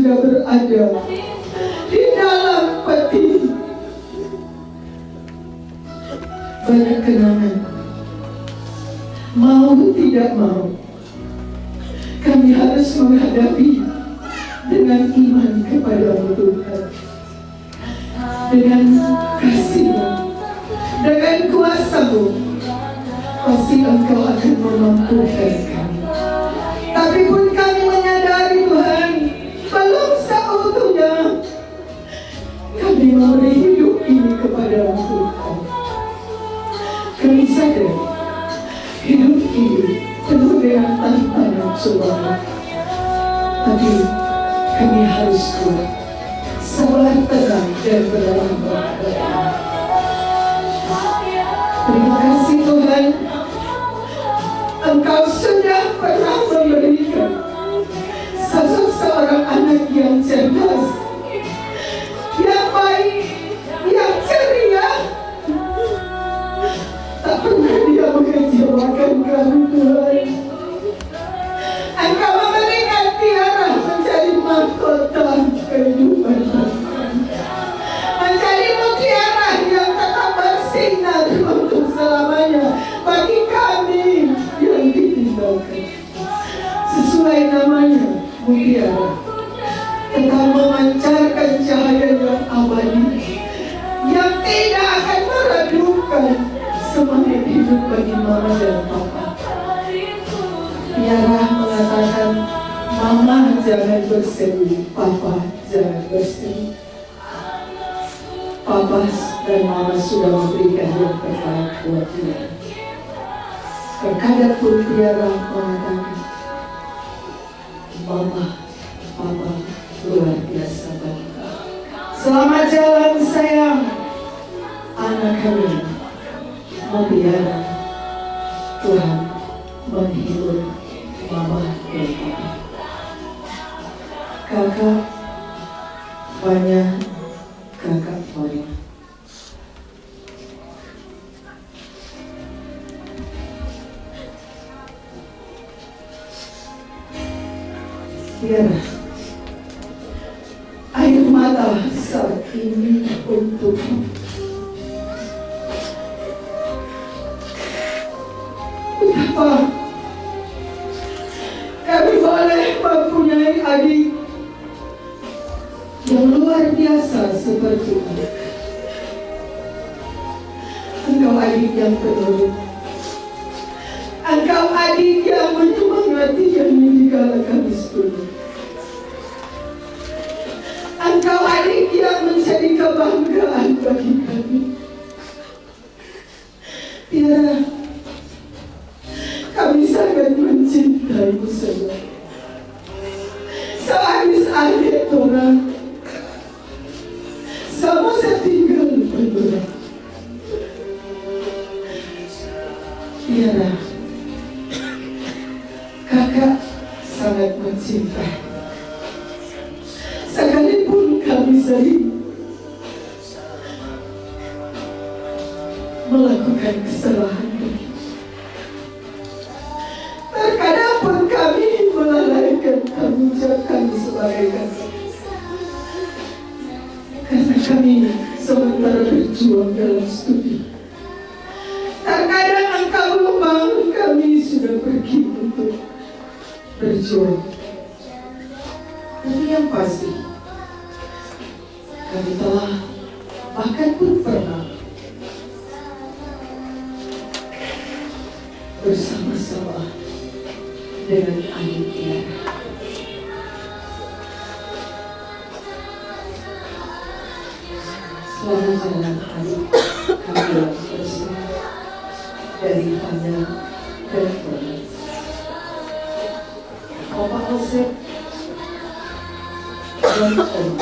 sudah berada di dalam peti. Banyak kenangan, mau tidak mau, kami harus menghadapi dengan iman kepada Tuhan, dengan kasih-Mu, dengan kuasa-Mu. Pasti Engkau akan memampukan kami. Tapi pun kami menyadari Tuhan, belum seutuhnya kami memberi hidup ini kepada Tuhan. Kami sadar hidup ini penuh dengan tantangan cobaan. Tapi kami harus kuat, sabar, tenang, dan berlambang. Terima kasih Tuhan, Engkau sudah pernah memberikan sosok seorang anak yang cerdas, yang baik, yang ceria. Tak pernah dia mengecewakan kami Tuhan. Engkau memberikan Tiara menjadi mahkota kehidupan kami, menjadi mutiara yang tetap bersinar untuk selamanya bagi kami yang ditinggalkan. Sesuai namanya, mutiara tetap memancarkan cahaya yang abadi, yang tidak akan meredupkan semangat hidup bagi mama dan papa. Tiara mengatakan, mama jangan bersedih, papa jangan bersedih. Papa dan mama sudah memberikan yang terbaik buat dia. Terkadang pun Tiara mengatakan, mama, papa luar biasa bagi kami. Selamat jalan sayang, anak kami. Mutiara, Tuhan menghibur mama dan papa. Kakak Fanya, kakak Fanya. Tiara, air mata saat ini untukmu. Betapa kami boleh mempunyai adik yang luar biasa seperti ini. Engkau adik yang penurut, engkau adik yang menyemangati kami di kala kami sunyi. Engkau adik yang menjadi kebanggaan bagi kami. Tiara, kami sangat mencintaimu semua. Sehabis adik orang, sama setinggal berdua. Tiara, kakak sangat mencintai. Sekalipun kami sering melakukan kesalahan, terkadang pun kami melalaikan tanggung jawab kami sebagai kakak. Karena kami sementara berjuang dalam studi. Terkadang engkau membangun kami sudah pergi untuk berjuang. Tapi yang pasti, kami telah bahkan pun pernah bersama-sama dengan adik Tiara. Selamat jalan adik, kami bersama dari Fanya dan Fanya. Bapak Asep dan Om.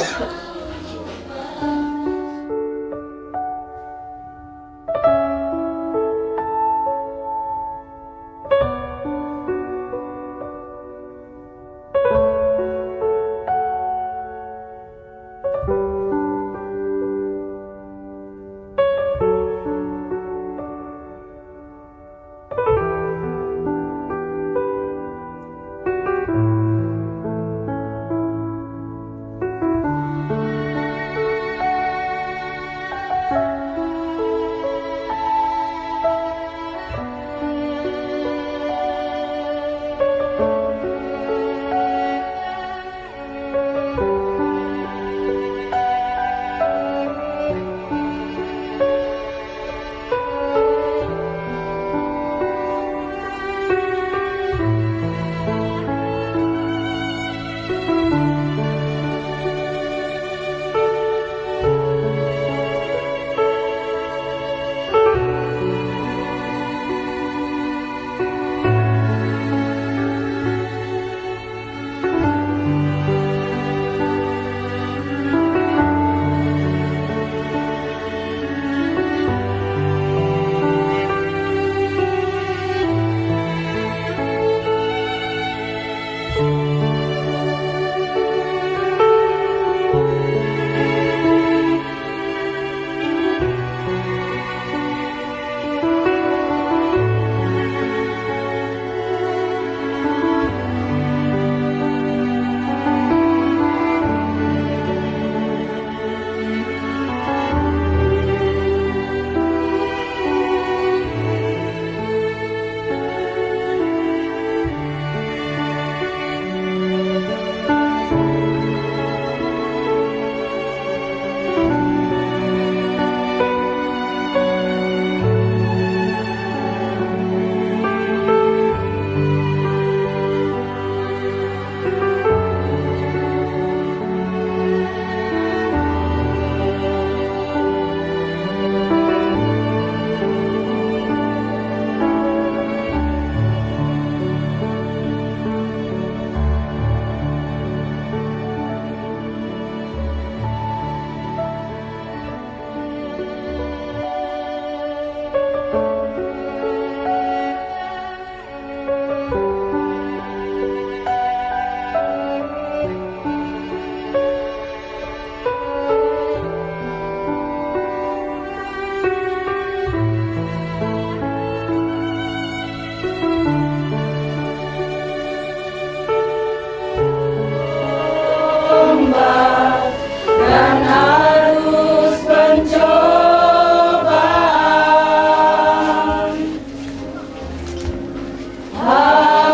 hamba dan arus pencobaan.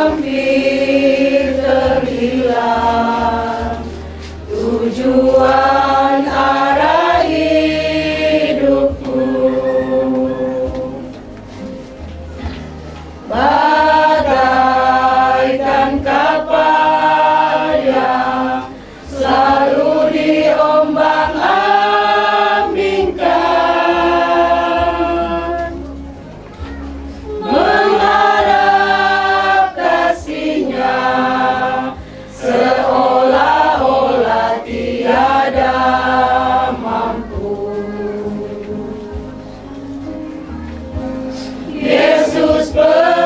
Hampir terhilang tujuan arah hidupku. Bagaikan kapal yang selalu diombang-ambingkan, mengharap kasihnya seolah-olah tiada mampu. Yesus perhatikan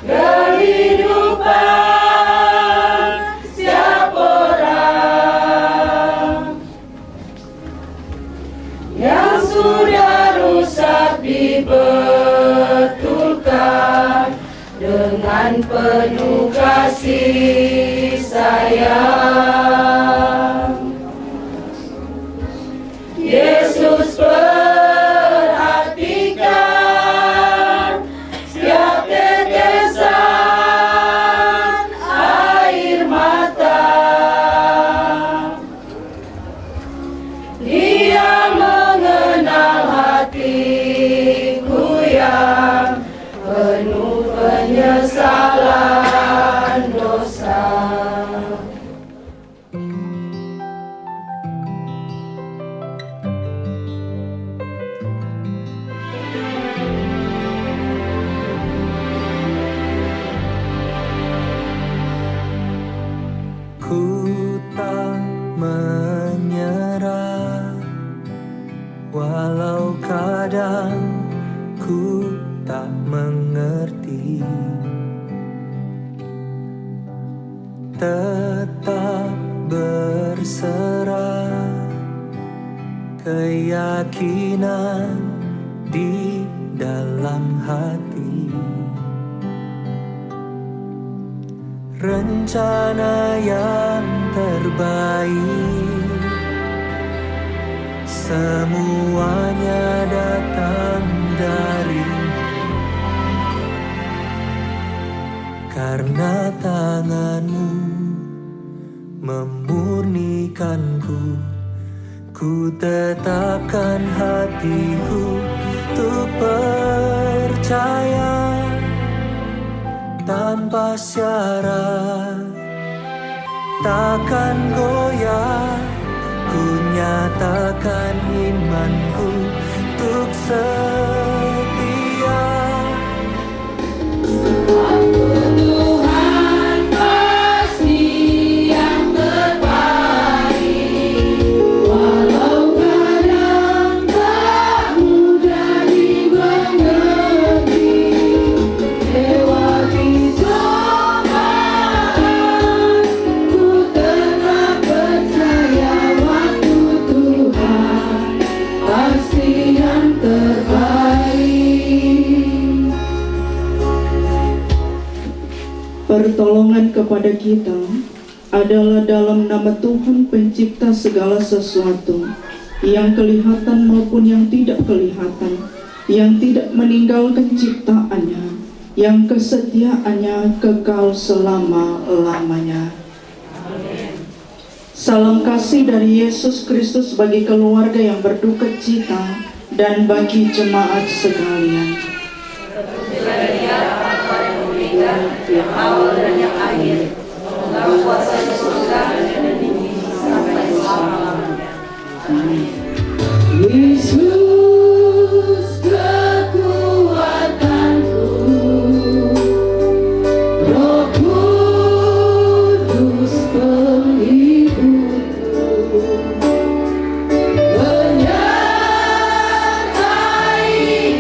kehidupan setiap orang yang sudah rusak, dibetulkan dengan penuh kasih sayang. Yesus perhatikan setiap tetesan air mata. Dia mengenal hatiku yang penuh penyesalan dosa. Ku tak menyerah, walau kadang ku tak mengerti. Tetap berserah, keyakinan di dalam hati. Rencana yang terbaik semuanya datang dari, karena tanganmu memurnikanku. Ku tetapkan hatiku untuk percaya tanpa syarat, takkan goyah. Ku nyatakan imanku untuk setia. Tuhan pasti yang terbaik, walau kadang tak mudah dimengerti. Lewati cobaan, ku tetap percaya waktu Tuhan pasti yang terbaik. Pertolongan kepada kita adalah dalam nama Tuhan pencipta segala sesuatu, yang kelihatan maupun yang tidak kelihatan, yang tidak meninggalkan ciptaannya, yang kesetiaannya kekal selama-lamanya. Salam kasih dari Yesus Kristus bagi keluarga yang berduka cita dan bagi jemaat sekalian. Yang awal dan yang akhir, semoga kuasa surga dan tinggi sampai selama-lamanya. Amin. Yesus kekuatanku, Roh Kudus pengikutku, menyertai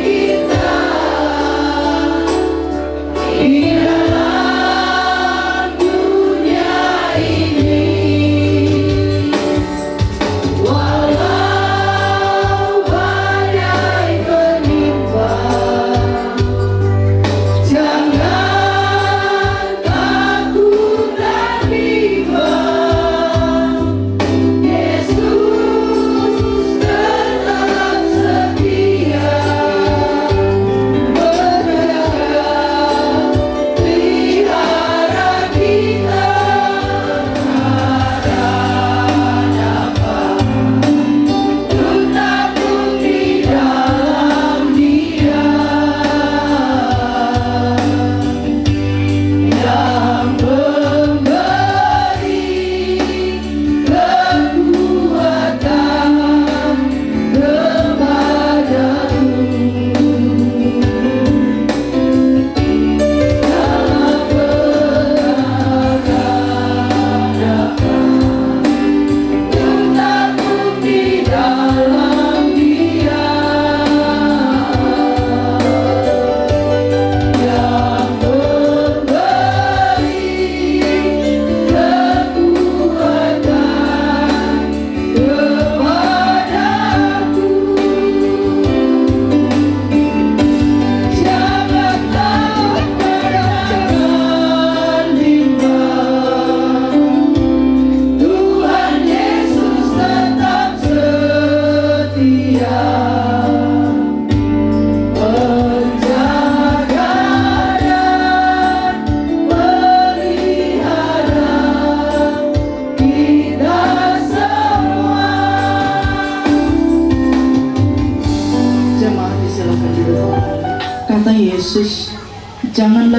kita di dalam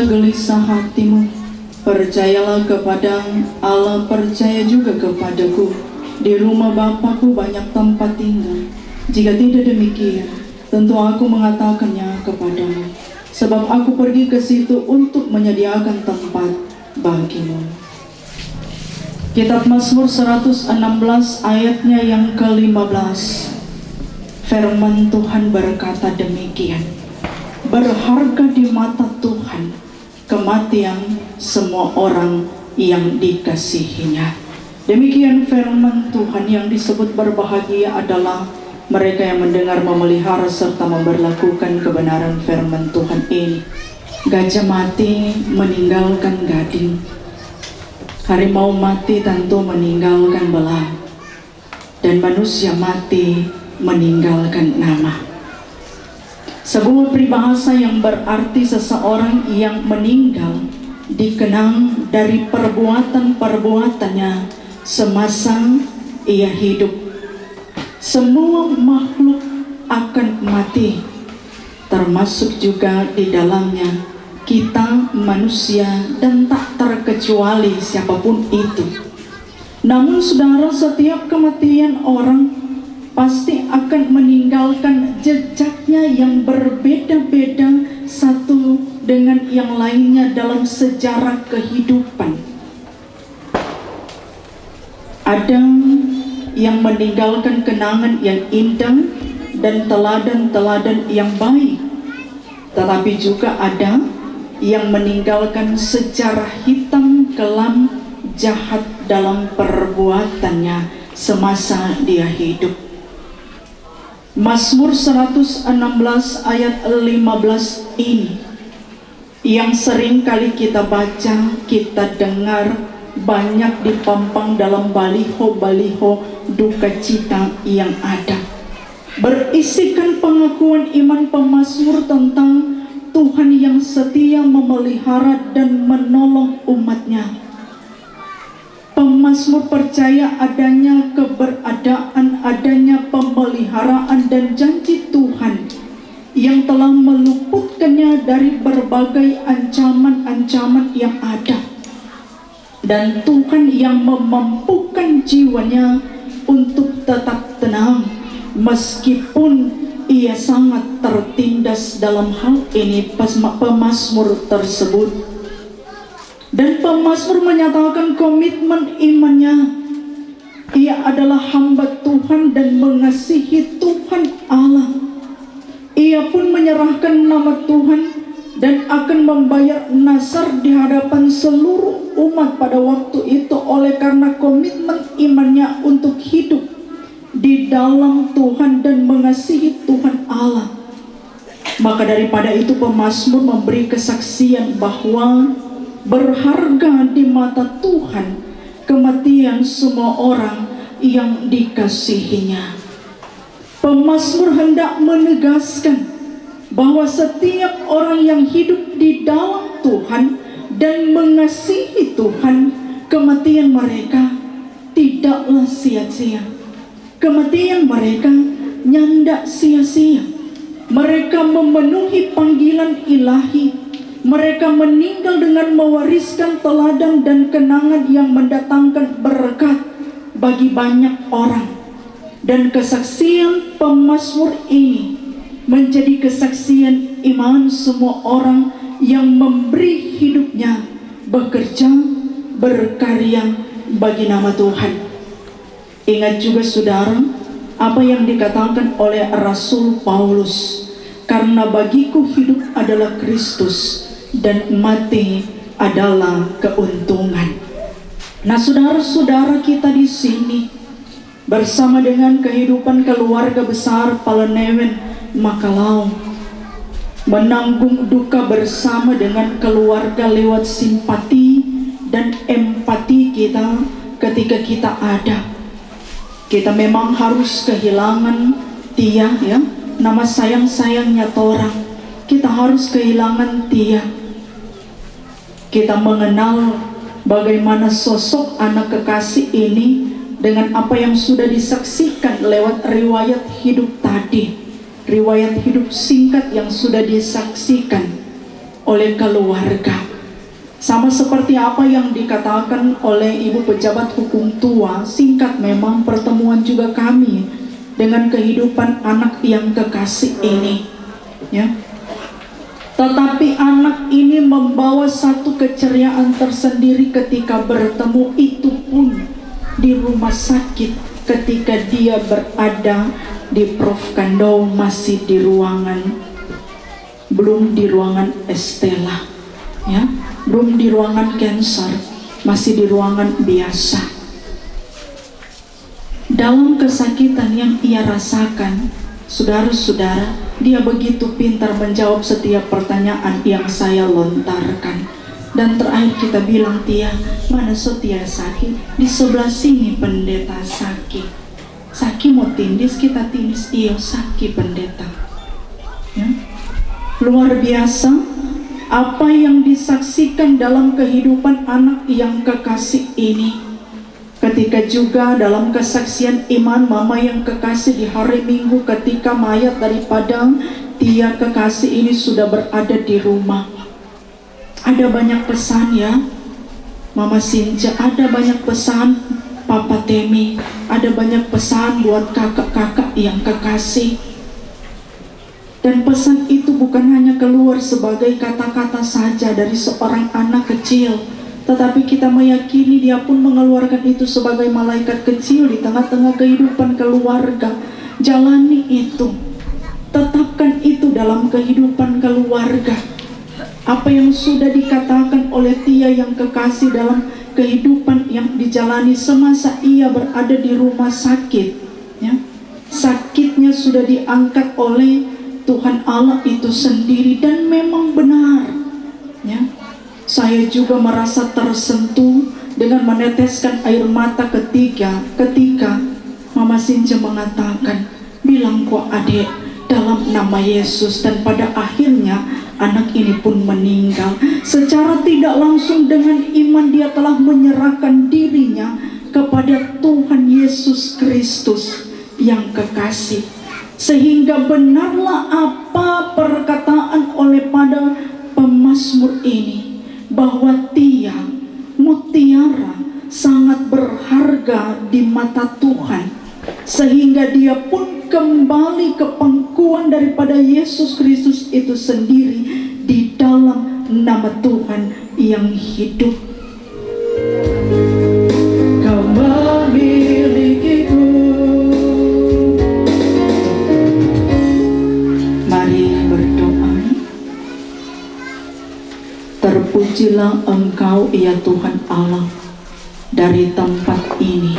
Janganlah gelisah hatimu, percayalah kepada Allah, percaya juga kepadaku. Di rumah Bapakku banyak tempat tinggal. Jika tidak demikian, tentu aku mengatakannya kepadamu. Sebab aku pergi ke situ untuk menyediakan tempat bagimu. Kitab Mazmur 116 ayatnya yang ke-15. Firman Tuhan berkata demikian. Berharga di mata Tuhan kematian semua orang yang dikasihinya. Demikian firman Tuhan. Yang disebut berbahagia adalah mereka yang mendengar, memelihara, serta memberlakukan kebenaran firman Tuhan ini. Gajah mati meninggalkan gading, harimau mati tentu meninggalkan belang, dan manusia mati meninggalkan nama. Sebuah peribahasa yang berarti seseorang yang meninggal dikenang dari perbuatan-perbuatannya semasa ia hidup. Semua makhluk akan mati, termasuk juga di dalamnya kita manusia, dan tak terkecuali siapapun itu. Namun saudara, setiap kematian orang pasti akan meninggalkan jejaknya yang berbeda-beda satu dengan yang lainnya dalam sejarah kehidupan. Ada yang meninggalkan kenangan yang indah dan teladan-teladan yang baik, tetapi juga ada yang meninggalkan sejarah hitam, kelam, jahat dalam perbuatannya semasa dia hidup. Mazmur 116 ayat 15 ini yang sering kali kita baca, kita dengar, banyak dipampang dalam baliho-baliho duka cita yang ada. Berisikan pengakuan iman pemazmur tentang Tuhan yang setia memelihara dan menolong umatnya. Pemazmur percaya adanya keberadaan, adanya pemeliharaan dan janji Tuhan yang telah meluputkannya dari berbagai ancaman-ancaman yang ada. Dan Tuhan yang memampukan jiwanya untuk tetap tenang meskipun ia sangat tertindas dalam hal ini, pemazmur tersebut. Dan pemazmur menyatakan komitmen imannya. Ia adalah hamba Tuhan dan mengasihi Tuhan Allah. Ia pun menyerahkan nama Tuhan dan akan membayar nazar di hadapan seluruh umat pada waktu itu oleh karena komitmen imannya untuk hidup di dalam Tuhan dan mengasihi Tuhan Allah. Maka daripada itu pemazmur memberi kesaksian bahwa berharga di mata Tuhan kematian semua orang yang dikasihinya. Pemazmur hendak menegaskan bahwa setiap orang yang hidup di dalam Tuhan dan mengasihi Tuhan, kematian mereka tidaklah sia-sia. Kematian mereka nyandak sia-sia. Mereka memenuhi panggilan ilahi. Mereka meninggal dengan mewariskan teladan dan kenangan yang mendatangkan berkat bagi banyak orang. Dan kesaksian pemazmur ini menjadi kesaksian iman semua orang yang memberi hidupnya, bekerja, berkarya bagi nama Tuhan. Ingat juga saudara, apa yang dikatakan oleh Rasul Paulus, karena bagiku hidup adalah Kristus dan mati adalah keuntungan. Nah saudara-saudara kita di sini bersama dengan kehidupan keluarga besar Palenewen Makalau menanggung duka bersama dengan keluarga lewat simpati dan empati kita ketika kita ada. Kita memang harus kehilangan Tia, ya, nama sayang-sayangnya Torang. Kita harus kehilangan Tia. Kita mengenal bagaimana sosok anak kekasih ini dengan apa yang sudah disaksikan lewat riwayat hidup tadi, riwayat hidup singkat yang sudah disaksikan. oleh keluarga. Sama seperti apa yang dikatakan oleh Ibu Pejabat Hukum Tua, singkat memang pertemuan juga kami dengan kehidupan anak yang kekasih ini, ya. Tetapi anak ini membawa satu keceriaan tersendiri ketika bertemu, itu pun di rumah sakit, ketika dia berada di Prof. Kando, masih di ruangan, belum di ruangan Estella, ya, belum di ruangan cancer, masih di ruangan biasa. Dalam kesakitan yang ia rasakan, saudara-saudara, dia begitu pintar menjawab setiap pertanyaan yang saya lontarkan. Dan terakhir kita bilang, Tia, mana Sotia sakit? Di sebelah sini pendeta sakit. Sakit mau tindis, kita tindis. Iyo sakit pendeta, ya. Luar biasa apa yang disaksikan dalam kehidupan anak yang kekasih ini. Ketika juga dalam kesaksian iman mama yang kekasih di hari Minggu, ketika mayat daripada Tia kekasih ini sudah berada di rumah. Ada banyak pesan, ya Mama Sinja, ada banyak pesan Papa Temi, ada banyak pesan buat kakak-kakak yang kekasih. Dan pesan itu bukan hanya keluar sebagai kata-kata saja dari seorang anak kecil, tetapi kita meyakini dia pun mengeluarkan itu sebagai malaikat kecil di tengah-tengah kehidupan keluarga. Jalani itu, tetapkan itu dalam kehidupan keluarga. Apa yang sudah dikatakan oleh Tia yang kekasih dalam kehidupan yang dijalani semasa ia berada di rumah sakit, ya. Sakitnya sudah diangkat oleh Tuhan Allah itu sendiri, dan memang benar, ya. Saya juga merasa tersentuh dengan meneteskan air mata ketika Mama Sinja mengatakan, bilang kok adek dalam nama Yesus, dan pada akhirnya anak ini pun meninggal. Secara tidak langsung dengan iman dia telah menyerahkan dirinya kepada Tuhan Yesus Kristus yang kekasih. Sehingga benarlah apa perkataan oleh pada pemazmur ini, bahwa Tia, mutiara, sangat berharga di mata Tuhan, sehingga dia pun kembali ke pangkuan daripada Yesus Kristus itu sendiri di dalam nama Tuhan yang hidup. Kau memilikiku, mari berdoa. Terpujilah Engkau ya Tuhan Allah dari tempat ini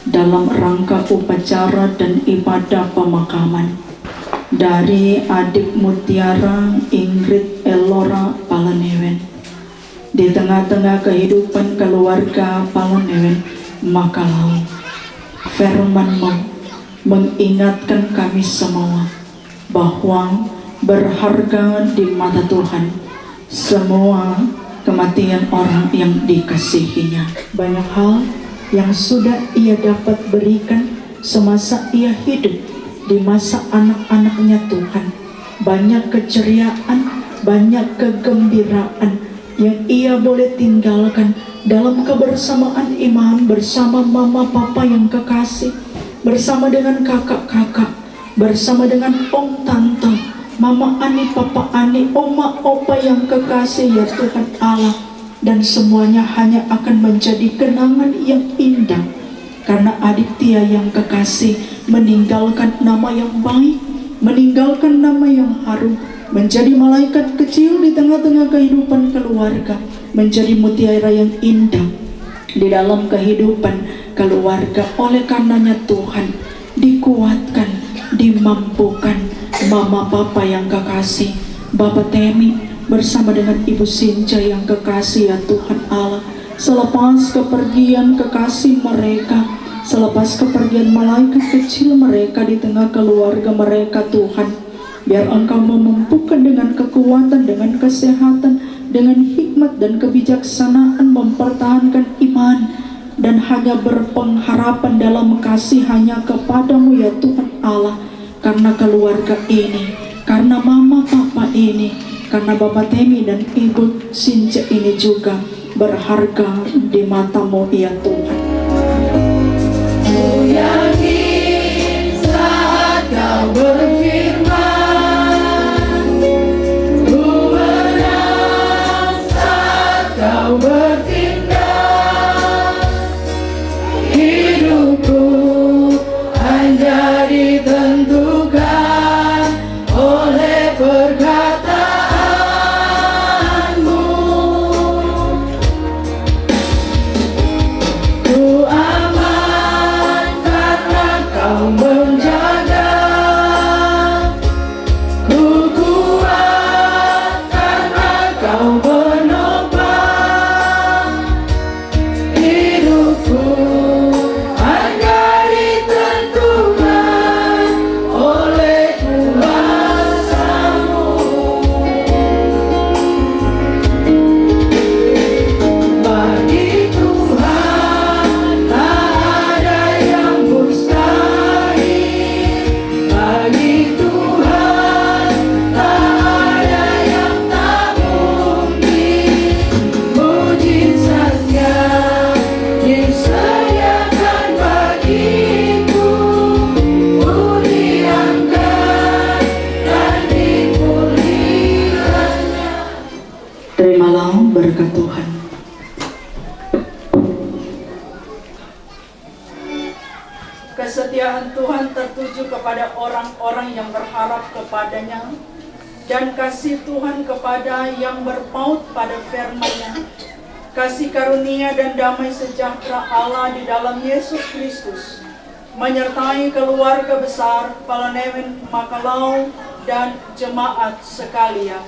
dalam rangka upacara dan ibadah pemakaman dari adik mutiara Ingrid Elora Palanewen. Di tengah-tengah kehidupan keluarga Palanewen Makalau, firman-Mu mengingatkan kami semua bahwa berharga di mata Tuhan semua kematian orang yang dikasihinya. Banyak hal yang sudah ia dapat berikan semasa ia hidup di masa anak-anaknya Tuhan. Banyak keceriaan, banyak kegembiraan yang ia boleh tinggalkan dalam kebersamaan iman bersama mama papa yang kekasih, bersama dengan kakak-kakak, bersama dengan om tante, mama ani, papa ani, oma opa yang kekasih ya Tuhan Allah. Dan semuanya hanya akan menjadi kenangan yang indah, karena adik Tia yang kekasih meninggalkan nama yang baik, meninggalkan nama yang harum, menjadi malaikat kecil di tengah-tengah kehidupan keluarga, menjadi mutiara yang indah di dalam kehidupan keluarga. Oleh karenanya Tuhan dikuatkan, dimampukan mama papa yang kekasih, Bapak Temi bersama dengan Ibu Sinja yang kekasih ya Tuhan Allah. Selepas kepergian kekasih mereka, selepas kepergian malaikat kecil mereka di tengah keluarga mereka, Tuhan, biar Engkau memampukan dengan kekuatan, dengan kesehatan, dengan hikmat dan kebijaksanaan mempertahankan iman dan hanya berpengharapan dalam kasih hanya kepadamu ya Tuhan Allah. Karena keluarga ini, karena mama papa ini, karena Bapak Temi dan Ibu Since ini juga berharga di matamu ya Tuhan. Ku yakin saat kau berfirman, ku menang saat kau bertindak. Hidupku hanya ditentukan oleh perkataanmu. Ku aman karena kau menjaga, ku kuat karena kau menopang. Hidupku hanya ditentukan oleh kuasa-Mu. Bagi Tuhan tak ada yang mustahil, bagi Tuhan tak ada yang tak mungkin. Mujizatnya disediakan bagiku, ku diangkat dan dipulihkannya. Terimalah berkat Tuhan. Kesetiaan Tuhan tertuju kepada orang-orang yang berharap kepadanya, dan kasih Tuhan kepada yang berpaut pada firman-Nya. Kasih karunia dan damai sejahtera Allah di dalam Yesus Kristus menyertai keluarga besar Palanewen Makalau dan jemaat sekalian.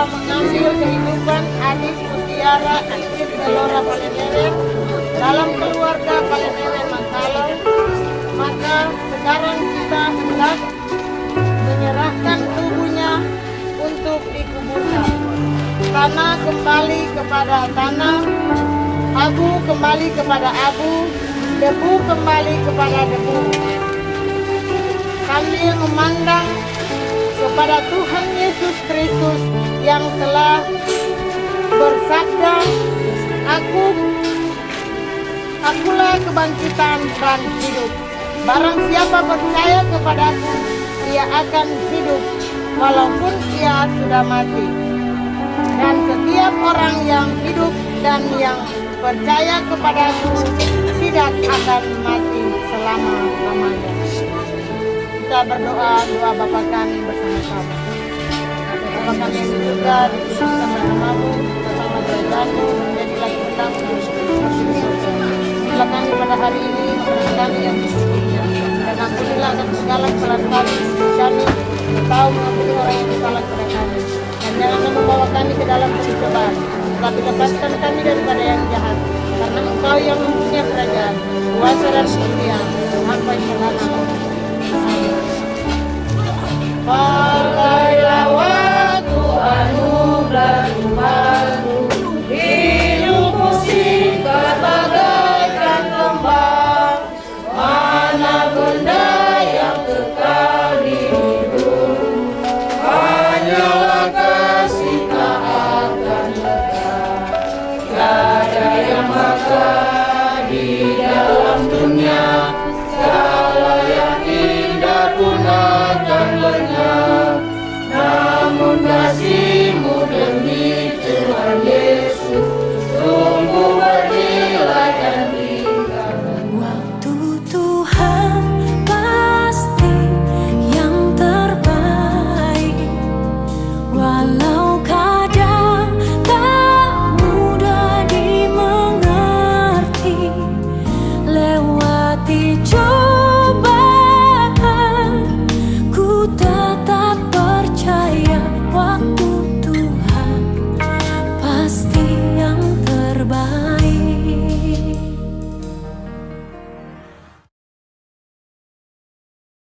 telah mengambil kehidupan adik Mutiara Aktif Elora Palenewe dalam keluarga Palenewe Mangkalo, maka sekarang kita hendak menyerahkan tubuhnya untuk dikuburkan. Tanah kembali kepada tanah, abu kembali kepada abu, debu kembali kepada debu. Sambil memandang kepada Tuhan Yesus Kristus yang telah bersabda, Akulah kebangkitan dan hidup. Barang siapa percaya kepadaku, ia akan hidup walaupun ia sudah mati. Dan setiap orang yang hidup dan yang percaya kepadaku tidak akan mati selama-lamanya. Kita berdoa doa Bapa kami bersama-sama. Bapa kami yang di surga, dikuduskan namamu, datanglah kerajaanmu, jadilah kehendakmu di surga. Bila kami pada hari ini memberi kami yang sesungguhnya, dan ampunilah akan segala kesalahan kami, tahu mengampuni orang yang bersalah kepada kami. Dan janganlah membawa kami ke dalam pencobaan, tetapi lepaskan kami daripada yang jahat. Karena Engkau yang mempunyai kerajaan, kuasa dan kemuliaan, sampai selama-lamanya.